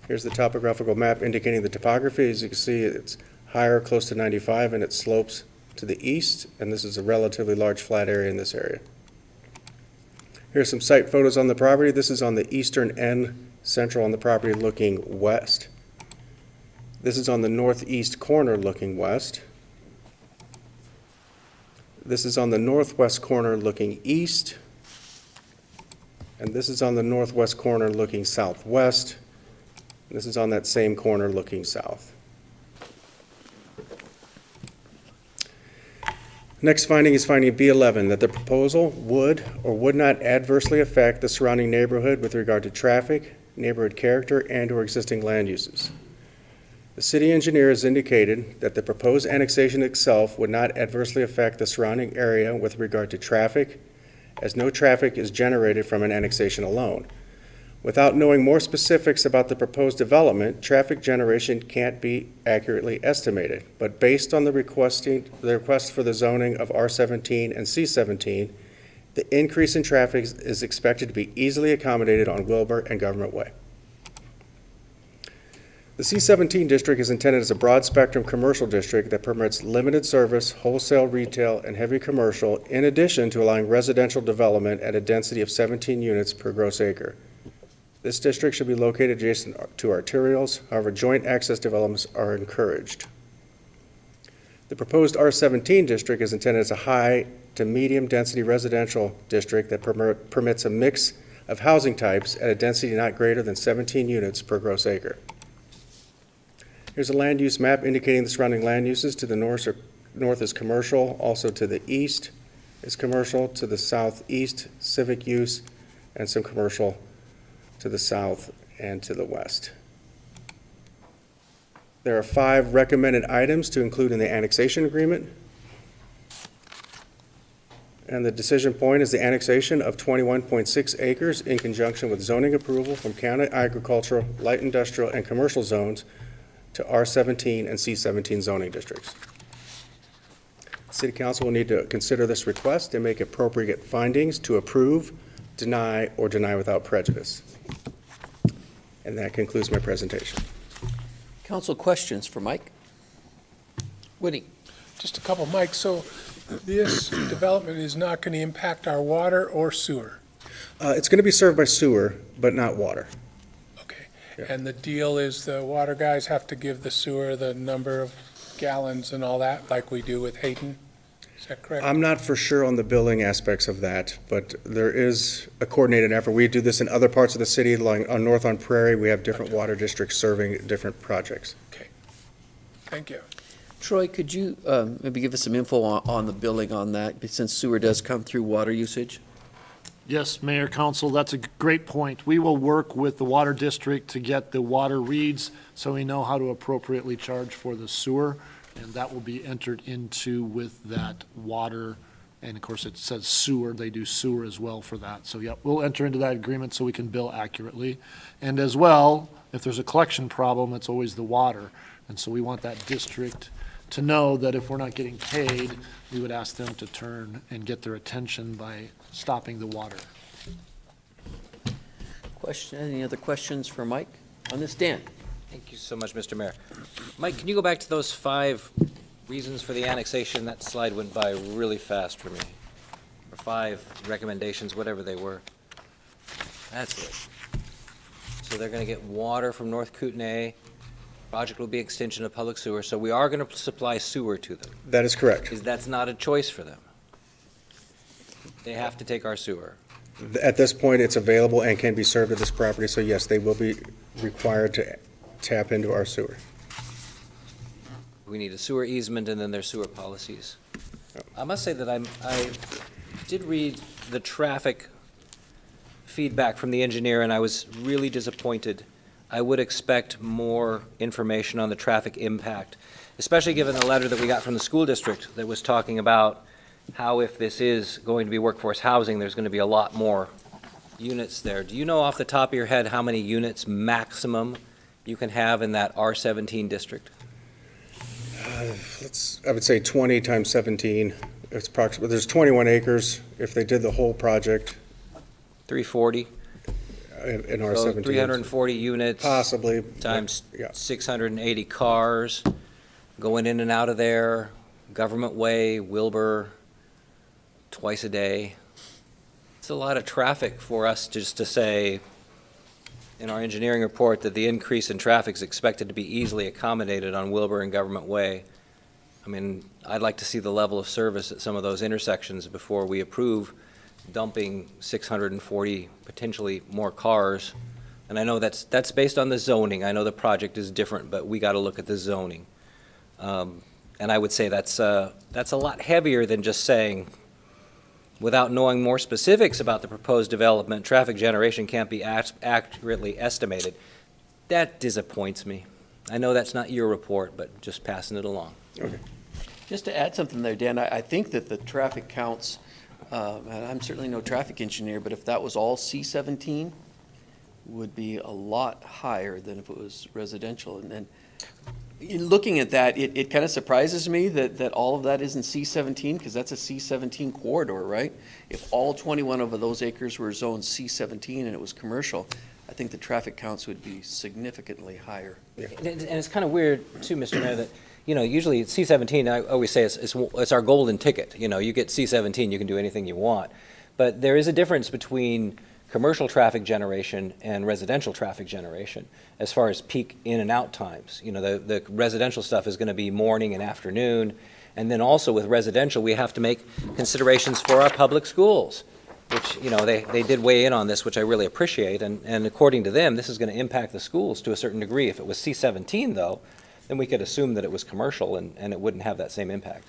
Here's the topographical map indicating the topography. As you can see, it's higher, close to 95, and it slopes to the east, and this is a relatively large flat area in this area. Here's some site photos on the property. This is on the eastern end, central on the property looking west. This is on the northeast corner looking west. This is on the northwest corner looking east. And this is on the northwest corner looking southwest. This is on that same corner looking south. Next finding is finding B11, that the proposal would or would not adversely affect the surrounding neighborhood with regard to traffic, neighborhood character, and/or existing land uses. The city engineer has indicated that the proposed annexation itself would not adversely affect the surrounding area with regard to traffic, as no traffic is generated from an annexation alone. Without knowing more specifics about the proposed development, traffic generation can't be accurately estimated. But based on the request for the zoning of R17 and C17, the increase in traffic is expected to be easily accommodated on Wilbur and Government Way. The C17 district is intended as a broad-spectrum commercial district that permits limited service, wholesale, retail, and heavy commercial, in addition to allowing residential development at a density of 17 units per gross acre. This district should be located adjacent to arterials. However, joint access developments are encouraged. The proposed R17 district is intended as a high to medium density residential district that permits a mix of housing types at a density not greater than 17 units per gross acre. Here's a land use map indicating the surrounding land uses. To the north is commercial, also to the east is commercial, to the southeast civic use, and some commercial to the south and to the west. There are 5 recommended items to include in the annexation agreement. And the decision point is the annexation of 21.6 acres in conjunction with zoning approval from county agricultural, light industrial, and commercial zones to R17 and C17 zoning districts. City Council will need to consider this request and make appropriate findings to approve, deny, or deny without prejudice. And that concludes my presentation. Council questions for Mike? Whitney? Just a couple, Mike. So this development is not going to impact our water or sewer? It's going to be served by sewer, but not water. Okay. Yeah. And the deal is the water guys have to give the sewer the number of gallons and all that, like we do with Hayden? Is that correct? I'm not for sure on the billing aspects of that, but there is a coordinated effort. We do this in other parts of the city, like on North on Prairie, we have different water districts serving different projects. Okay. Thank you. Troy, could you maybe give us some info on the billing on that, since sewer does come through water usage? Yes, Mayor, Council, that's a great point. We will work with the water district to get the water reads so we know how to appropriately charge for the sewer, and that will be entered into with that water And of course, it says sewer, they do sewer as well for that. So, yeah, we'll enter into that agreement so we can bill accurately. And as well, if there's a collection problem, it's always the water. And so we want that district to know that if we're not getting paid, we would ask them to turn and get their attention by stopping the water. Any other questions for Mike on this? Dan? Thank you so much, Mr. Mayor. Mike, can you go back to those 5 reasons for the annexation? That slide went by really fast for me. Or 5 recommendations, whatever they were. That's it. So they're going to get water from North Kootenai. Project will be extension of public sewer, so we are going to supply sewer to them. That is correct. That's not a choice for them. They have to take our sewer. At this point, it's available and can be served at this property, so yes, they will be required to tap into our sewer. We need a sewer easement and then their sewer policies. I must say that I did read the traffic feedback from the engineer, and I was really disappointed. I would expect more information on the traffic impact, especially given the letter that we got from the school district that was talking about how if this is going to be workforce housing, there's going to be a lot more units there. Do you know off the top of your head how many units maximum you can have in that R17 district? I would say 20 times 17. It's approximately, there's 21 acres if they did the whole project 340? in R17. So 340 units. Possibly. Times Yeah. 680 cars going in and out of there, Government Way, Wilbur, twice a day. It's a lot of traffic for us just to say in our engineering report that the increase in traffic is expected to be easily accommodated on Wilbur and Government Way. I mean, I'd like to see the level of service at some of those intersections before we approve dumping 640 potentially more cars. And I know that's based on the zoning. I know the project is different, but we got to look at the zoning. And I would say that's a lot heavier than just saying, without knowing more specifics about the proposed development, traffic generation can't be accurately estimated. That disappoints me. I know that's not your report, but just passing it along. Okay. Just to add something there, Dan, I think that the traffic counts, and I'm certainly no traffic engineer, but if that was all C-17, would be a lot higher than if it was residential. And then, in looking at that, it kind of surprises me that all of that isn't C-17, because that's a C-17 corridor, right? If all 21 of those acres were zoned C-17 and it was commercial, I think the traffic counts would be significantly higher. And it's kind of weird, too, Mr. Mayor, that, you know, usually C-17, I always say it's our golden ticket. You know, you get C-17, you can do anything you want. But there is a difference between commercial traffic generation and residential traffic generation as far as peak in and out times. You know, the residential stuff is going to be morning and afternoon. And then also with residential, we have to make considerations for our public schools, which, you know, they did weigh in on this, which I really appreciate. And according to them, this is going to impact the schools to a certain degree. If it was C-17, though, then we could assume that it was commercial and it wouldn't have that same impact.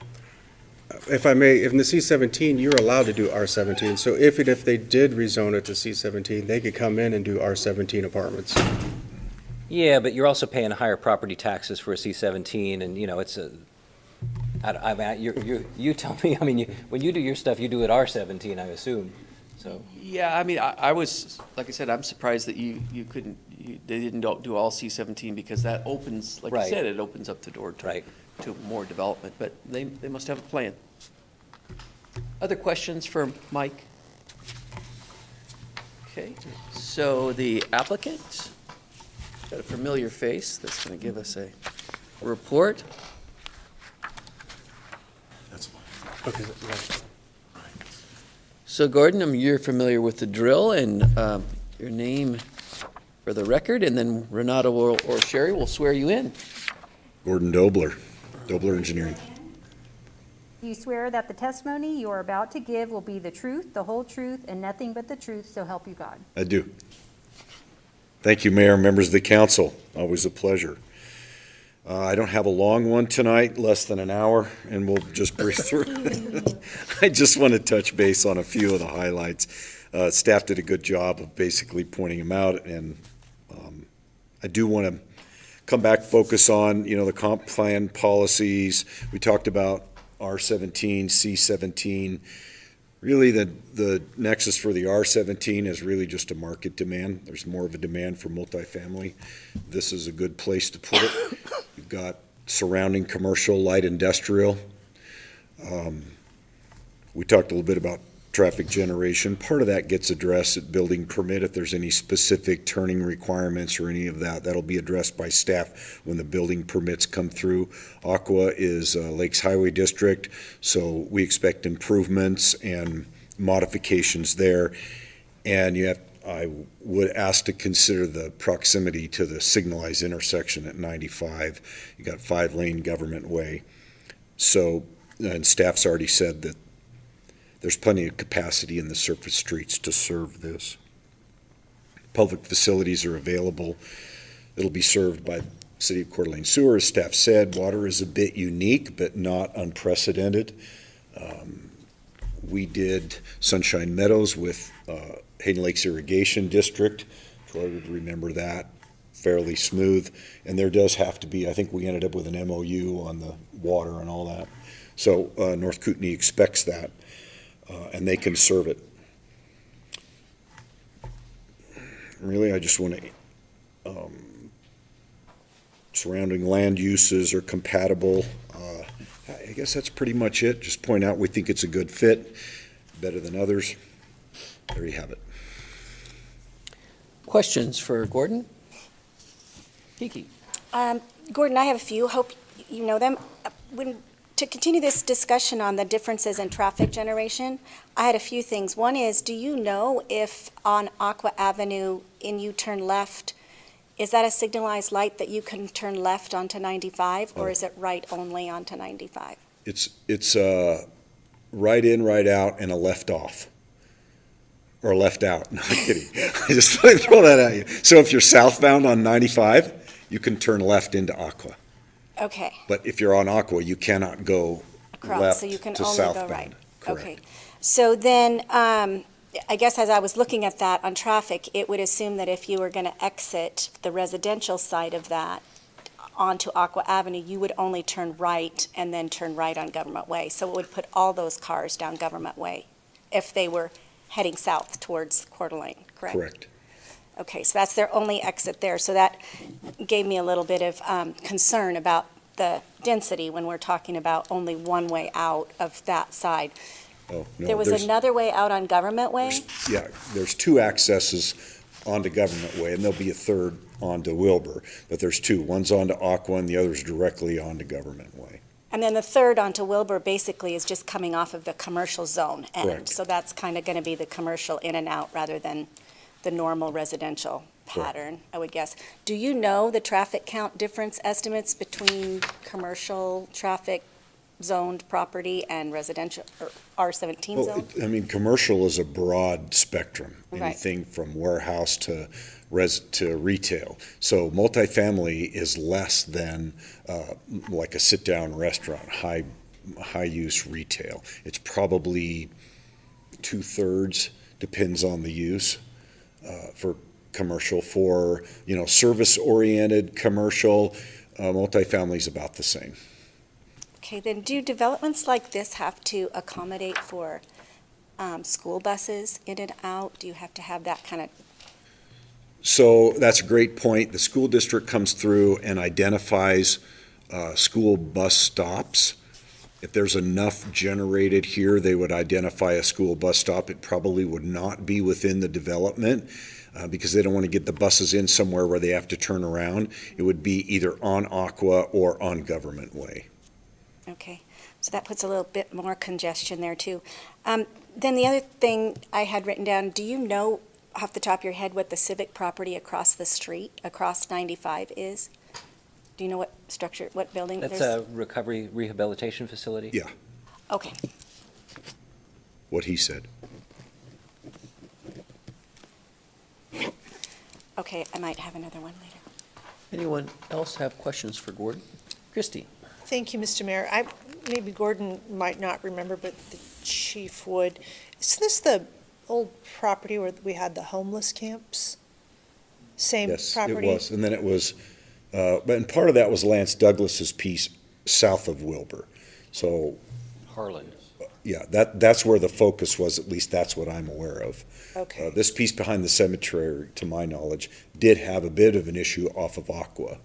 If I may, in the C-17, you're allowed to do R-17. So if they did rezone it to C-17, they could come in and do R-17 apartments. Yeah, but you're also paying higher property taxes for a C-17, and, you know, it's I mean, you tell me, I mean, when you do your stuff, you do it R-17, I assume, so. Yeah, I mean, I was, like I said, I'm surprised that you couldn't, they didn't do all C-17, because that opens, like you Right. said, it opens up the door to more development, but they must have a plan. Other questions for Mike? Okay, so the applicant, got a familiar face that's going to give us a report. That's fine. Okay. So Gordon, you're familiar with the drill, and your name for the record, and then Renato or Sherry will swear you in. Gordon Dobler, Dobler Engineering. Do you swear that the testimony you are about to give will be the truth, the whole truth, and nothing but the truth, so help you God? I do. Thank you, Mayor, members of the council. Always a pleasure. I don't have a long one tonight, less than an hour, and we'll just breeze through. I just want to touch base on a few of the highlights. Staff did a good job of basically pointing them out, and I do want to come back, focus on, you know, the comp plan policies. We talked about R17, C17. Really, the nexus for the R17 is really just a market demand. There's more of a demand for multifamily. This is a good place to put it. You've got surrounding commercial, light industrial. We talked a little bit about traffic generation. Part of that gets addressed at building permit. If there's any specific turning requirements or any of that, that'll be addressed by staff when the building permits come through. Aqua is Lakes Highway District, so we expect improvements and modifications there. And I would ask to consider the proximity to the signalized intersection at 95. You got 5-lane government way. So, and staff's already said that there's plenty of capacity in the surface streets to serve this. Public facilities are available. It'll be served by City of Coeur d'Alene Sewer, as staff said. Water is a bit unique, but not unprecedented. We did Sunshine Meadows with Hayden Lakes Irrigation District. Troy would remember that. Fairly smooth. And there does have to be, I think we ended up with an MOU on the water and all that. So North Kootenai expects that. And they can serve it. Really, I just want to, surrounding land uses are compatible. I guess that's pretty much it. Just point out we think it's a good fit, better than others. There you have it. Questions for Gordon? Kiki? Gordon, I have a few. Hope you know them. To continue this discussion on the differences in traffic generation, I had a few things. One is, do you know if on Aqua Avenue in you turn left, is that a signalized light that you can turn left onto 95, or is it right only onto 95? It's right in, right out, and a left off. Or left out. No, I'm kidding. I just throw that at you. So if you're southbound on 95, you can turn left into Aqua. Okay. But if you're on Aqua, you cannot go Across, left so you can to only southbound. go right. Correct. Okay. So then, I guess as I was looking at that on traffic, it would assume that if you were going to exit the residential side of that onto Aqua Avenue, you would only turn right and then turn right on Government Way. So it would put all those cars down Government Way if they were heading south towards Coeur d'Alene, correct? Correct. Okay, so that's their only exit there. So that gave me a little bit of concern about the density when we're talking about only one way out of that side. Oh, no, There was another way out on Government Way? There's two accesses onto Government Way, and there'll be a third onto Wilbur. But there's two. One's onto Aqua, and the other's directly onto Government Way. And then the third onto Wilbur basically is just coming off of the commercial zone end. Correct. So that's kind of going to be the commercial in and out rather than the normal residential pattern, I would guess. Do you know the traffic count difference estimates between commercial traffic zoned property and residential, or R17 zone? I mean, commercial is a broad spectrum. Right. Anything from warehouse to retail. So multifamily is less than like a sit-down restaurant, high-use retail. It's probably 2/3, depends on the use, for commercial. For, service-oriented commercial, multifamily is about the same. Okay, then do developments like this have to accommodate for school buses in and out? Do you have to have that kind of? So that's a great point. The school district comes through and identifies school bus stops. If there's enough generated here, they would identify a school bus stop. It probably would not be within the development because they don't want to get the buses in somewhere where they have to turn around. It would be either on Aqua or on Government Way. Okay, so that puts a little bit more congestion there too. Then the other thing I had written down, do you know off the top of your head what the civic property across the street, across 95 is? Do you know what structure, what building? That's a recovery rehabilitation facility? Yeah, Okay, what he said. okay, I might have another one later. Anyone else have questions for Gordon? Christie? Thank you, Mr. Mayor. Maybe Gordon might not remember, but the chief would. Is this the old property where we had the homeless camps? Same property? Yes, it was. And then it was, and part of that was Lance Douglas's piece south of Wilbur. So Harlan. Yeah, that's where the focus was, at least that's what I'm aware of. Okay. This piece behind the cemetery, to my knowledge, did have a bit of an issue off of Aqua.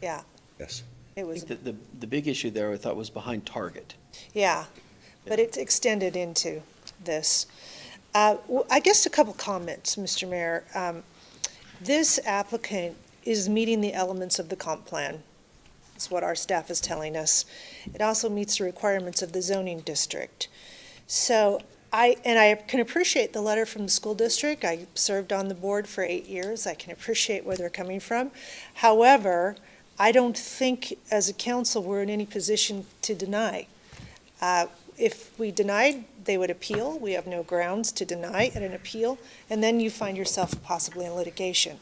Yeah. Yes. It I was, think that the big issue there, I thought, was behind Target. yeah, but it's extended into this. I guess a couple comments, Mr. Mayor. This applicant is meeting the elements of the comp plan, is what our staff is telling us. It also meets the requirements of the zoning district. So I can appreciate the letter from the school district. I served on the board for 8 years. I can appreciate where they're coming from. However, I don't think as a council we're in any position to deny. If we denied, they would appeal. We have no grounds to deny at an appeal, and then you find yourself possibly in litigation.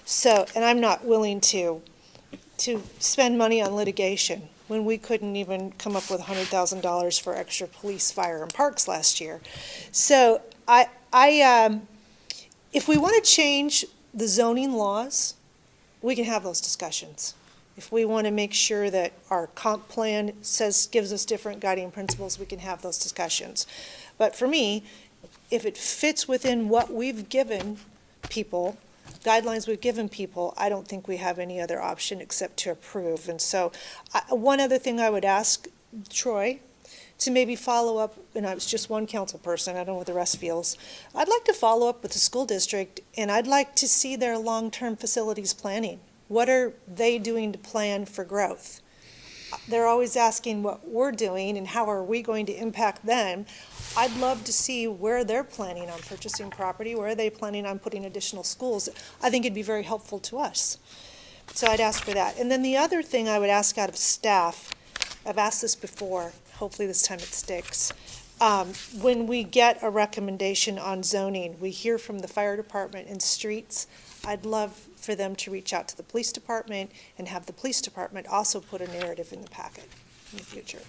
So, and I'm not willing to spend money on litigation when we couldn't even come up with $100,000 for extra police, fire, and parks last year. So if we want to change the zoning laws, we can have those discussions. If we want to make sure that our comp plan gives us different guiding principles, we can have those discussions. But for me, if it fits within what we've given people, guidelines we've given people, I don't think we have any other option except to approve. And so one other thing I would ask Troy to maybe follow up, and I was just one council person, I don't know what the rest feels. I'd like to follow up with the school district, and I'd like to see their long-term facilities planning. What are they doing to plan for growth? They're always asking what we're doing and how are we going to impact them. I'd love to see where they're planning on purchasing property, where are they planning on putting additional schools. I think it'd be very helpful to us. So I'd ask for that. And then the other thing I would ask out of staff, I've asked this before, hopefully this time it sticks. When we get a recommendation on zoning, we hear from the fire department and streets. I'd love for them to reach out to the police department and have the police department also put a narrative in the packet in the future.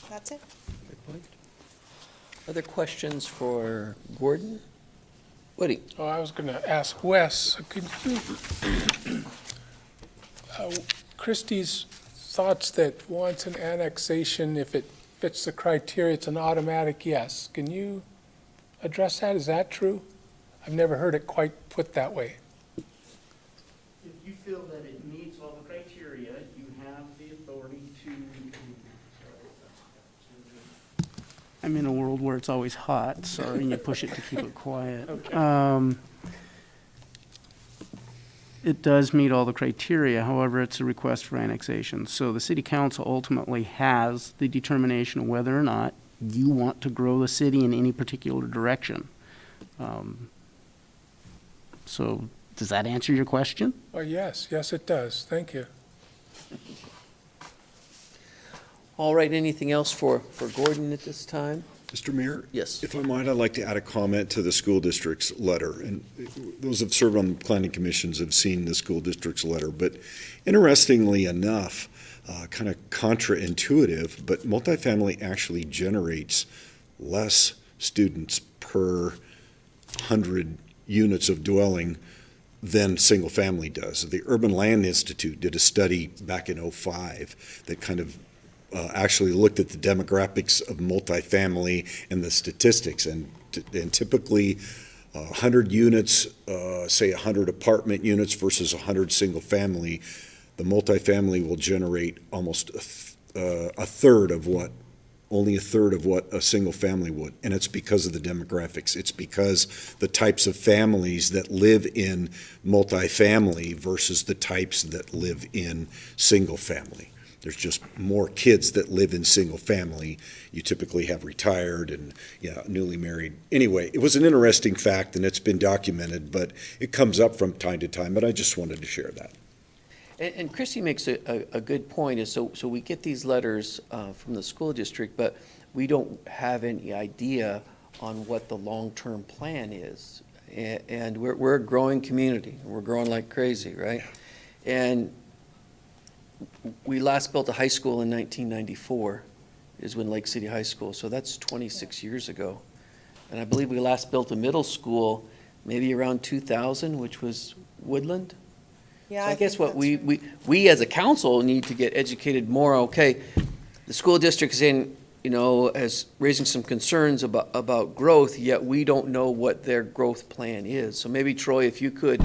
That's it. Good point. Other questions for Gordon? Woody? Oh, I was going to ask Wes, could you, Christie's thoughts that wants an annexation, if it fits the criteria, it's an automatic yes. Can you address that? Is that true? I've never heard it quite put that way. If you feel that it meets all the criteria, you have the authority to, I'm in a world where it's always hot, sorry, and you push it to keep it quiet. Okay. It does meet all the criteria, however, it's a request for annexation. So the city council ultimately has the determination of whether or not you want to grow the city in any particular direction. So does that answer your question? Oh, yes, it does. Thank you. All right, anything else for Gordon at this time? Mr. Mayor? Yes. If I might, I'd like to add a comment to the school district's letter. And those who have served on the planning commissions have seen the school district's letter. But interestingly enough, kind of counterintuitive, but multifamily actually generates less students per 100 units of dwelling than single family does. The Urban Land Institute did a study back in '05 that kind of actually looked at the demographics of multifamily and the statistics, and typically 100 units, say 100 apartment units versus 100 single family, the multifamily will generate almost only a third of what a single family would. And it's because of the demographics. It's because the types of families that live in multifamily versus the types that live in single family. There's just more kids that live in single family. You typically have retired and newly married. Anyway, it was an interesting fact, and it's been documented, but it comes up from time to time, but I just wanted to share that. And Christy makes a good point, is so we get these letters from the school district, but we don't have any idea on what the long-term plan is. And we're a growing community. We're growing like crazy, right? And we last built a high school in 1994, is when Lake City High School, so that's 26 years ago. And I believe we last built a middle school maybe around 2000, which was Woodland. Yeah, So I guess what we as a council need to get educated more, okay, the school district is in as raising some concerns about growth, yet we don't know what their growth plan is. So maybe, Troy, if you could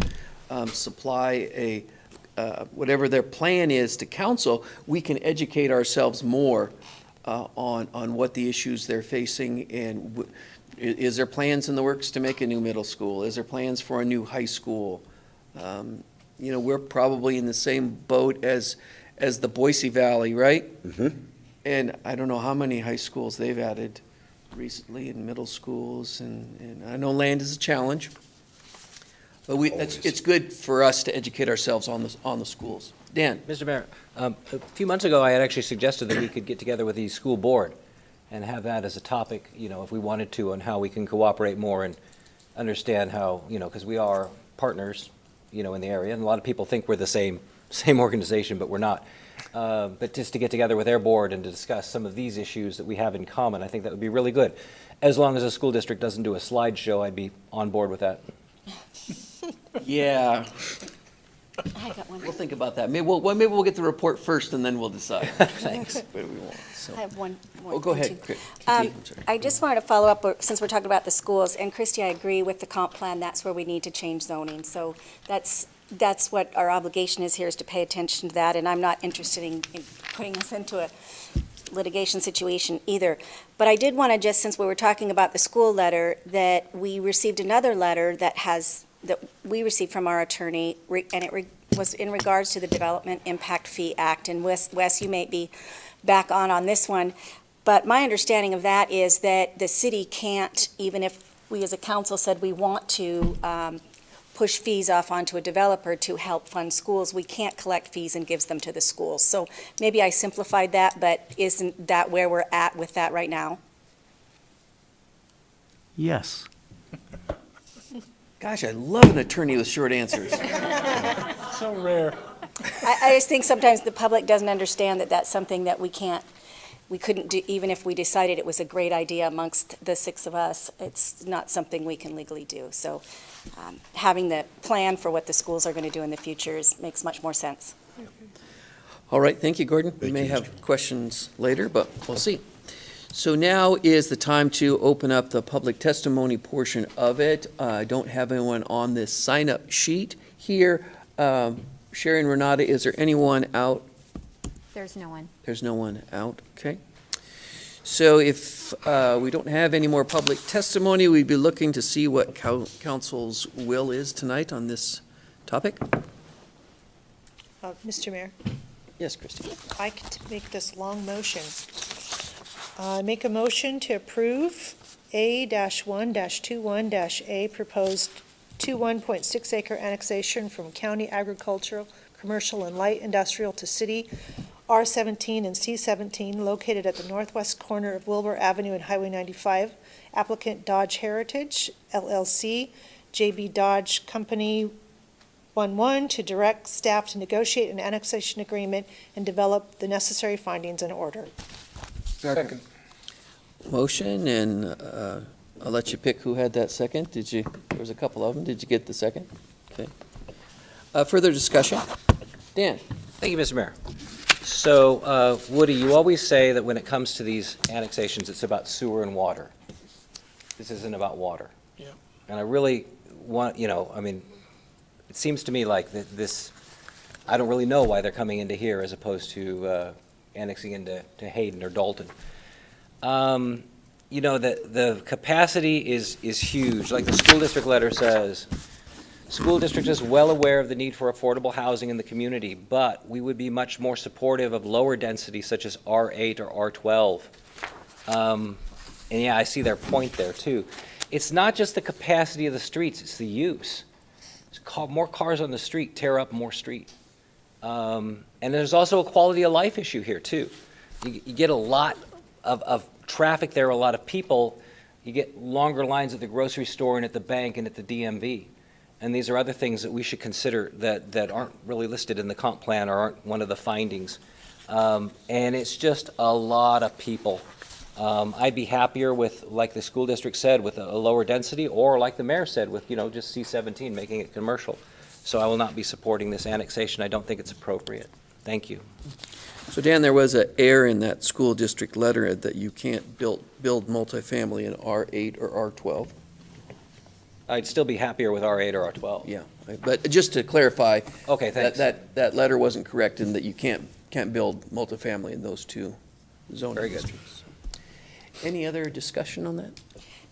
supply whatever their plan is to council, we can educate ourselves more on what the issues they're facing, and is there plans in the works to make a new middle school? Is there plans for a new high school? We're probably in the same boat as the Boise Valley, right? Mm-hmm. And I don't know how many high schools they've added recently in middle schools, and I know land is a challenge. But it's good for us to educate ourselves on the schools. Dan? Mr. Mayor, a few months ago, I had actually suggested that we could get together with the school board and have that as a topic, if we wanted to, on how we can cooperate more and understand how, because we are partners, in the area, and a lot of people think we're the same organization, but we're not. But just to get together with their board and to discuss some of these issues that we have in common, I think that would be really good. As long as the school district doesn't do a slideshow, I'd be on board with that. Yeah. I got one. We'll think about that. Maybe we'll get the report first, and then we'll decide. Thanks. What do we want? I have one more. Oh, go thing, ahead. too. I'm sorry. I just wanted to follow up, since we're talking about the schools, and Christie, I agree with the comp plan, that's where we need to change zoning. So that's what our obligation is here, is to pay attention to that, and I'm not interested in putting us into a litigation situation either. But I did want to just, since we were talking about the school letter, that we received another letter that we received from our attorney, and it was in regards to the Development Impact Fee Act. And Wes, you may be back on this one, but my understanding of that is that the city can't, even if we as a council said we want to push fees off onto a developer to help fund schools, we can't collect fees and gives them to the schools. So maybe I simplified that, but isn't that where we're at with that right now? Yes. Gosh, I love an attorney with short answers. So rare. I just think sometimes the public doesn't understand that that's something that we couldn't do, even if we decided it was a great idea amongst the six of us, it's not something we can legally do. So having the plan for what the schools are going to do in the future makes much more sense. All right, thank you, Gordon. We may have questions later, but we'll see. So now is the time to open up the public testimony portion of it. I don't have anyone on this sign-up sheet here. Sherry and Renata, is there anyone out? There's no one. There's no one out, okay. So if we don't have any more public testimony, we'd be looking to see what council's will is tonight on this topic. Mr. Mayor, Yes, Christie. I could make this long motion. Make a motion to approve A-1-21-A proposed 21.6 acre annexation from county agricultural, commercial, and light industrial to city R17 and C17 located at the northwest corner of Wilbur Avenue and Highway 95. Applicant Dodge Heritage LLC, JB Dodge Company 11, to direct staff to negotiate an annexation agreement and develop the necessary findings and order. Second. Motion, and I'll let you pick who had that second. There was a couple of them. Did you get the second? Okay. Further discussion? Dan? Thank you, Mr. Mayor. So, Woody, you always say that when it comes to these annexations, it's about sewer and water. This isn't about water. Yeah. And I really want, it seems to me like this, I don't really know why they're coming into here as opposed to annexing into Hayden or Dalton. The capacity is huge. Like the school district letter says, school district is well aware of the need for affordable housing in the community, but we would be much more supportive of lower density such as R8 or R12. And yeah, I see their point there too. It's not just the capacity of the streets, it's the use. More cars on the street tear up more street. And there's also a quality of life issue here too. You get a lot of traffic there, a lot of people. You get longer lines at the grocery store and at the bank and at the DMV. And these are other things that we should consider that aren't really listed in the comp plan or aren't one of the findings. And it's just a lot of people. I'd be happier with, like the school district said, with a lower density, or like the mayor said, with just C17, making it commercial. So I will not be supporting this annexation. I don't think it's appropriate. Thank you. So Dan, there was an error in that school district letter that you can't build multifamily in R8 or R12. I'd still be happier with R8 or R12. Yeah, but just to clarify, Okay, thanks. that letter wasn't correct in that you can't build multifamily in those two zoning Very good. districts. Any other discussion on that?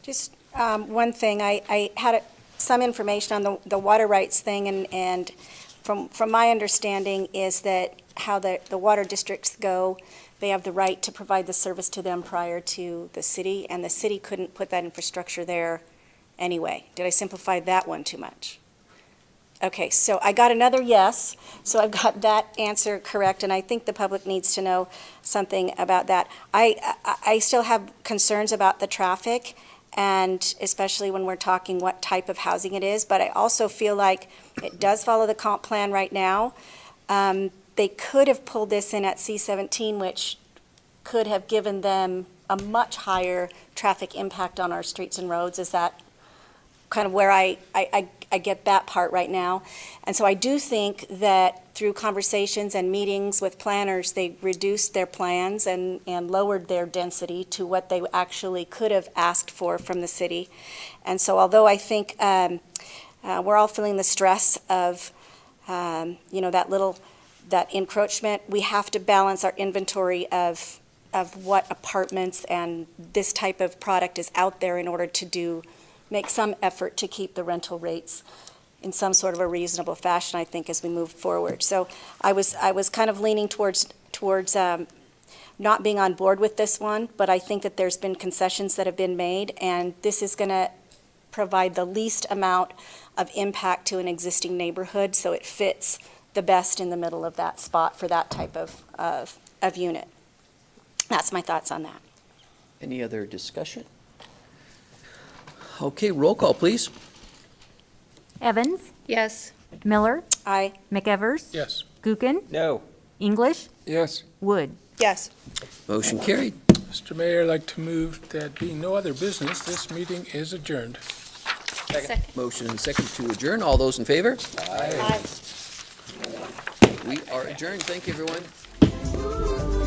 Just one thing, I had some information on the water rights thing, and from my understanding is that how the water districts go, they have the right to provide the service to them prior to the city, and the city couldn't put that infrastructure there anyway. Did I simplify that one too much? Okay, so I got another yes, so I've got that answer correct, and I think the public needs to know something about that. I still have concerns about the traffic, and especially when we're talking what type of housing it is, but I also feel like it does follow the comp plan right now. They could have pulled this in at C-17, which could have given them a much higher traffic impact on our streets and roads. Is that kind of where I get that part right now? And so I do think that through conversations and meetings with planners, they reduced their plans and lowered their density to what they actually could have asked for from the city. And so although I think we're all feeling the stress of, that encroachment, we have to balance our inventory of what apartments and this type of product is out there in order to make some effort to keep the rental rates in some sort of a reasonable fashion, I think, as we move forward. So I was kind of leaning towards not being on board with this one, but I think that there's been concessions that have been made, and this is going to provide the least amount of impact to an existing neighborhood, so it fits the best in the middle of that spot for that type of unit. That's my thoughts on that. Any other discussion? Okay, roll call, please. Evans? Yes. Miller? Aye. McEvers? Yes. Gookin? No. English? Yes. Wood? Yes. Motion carried. Mr. Mayor, I'd like to move that being no other business, this meeting is adjourned. Second. Motion and second to adjourn. All those in favor? Aye. We are adjourned. Thank you, everyone.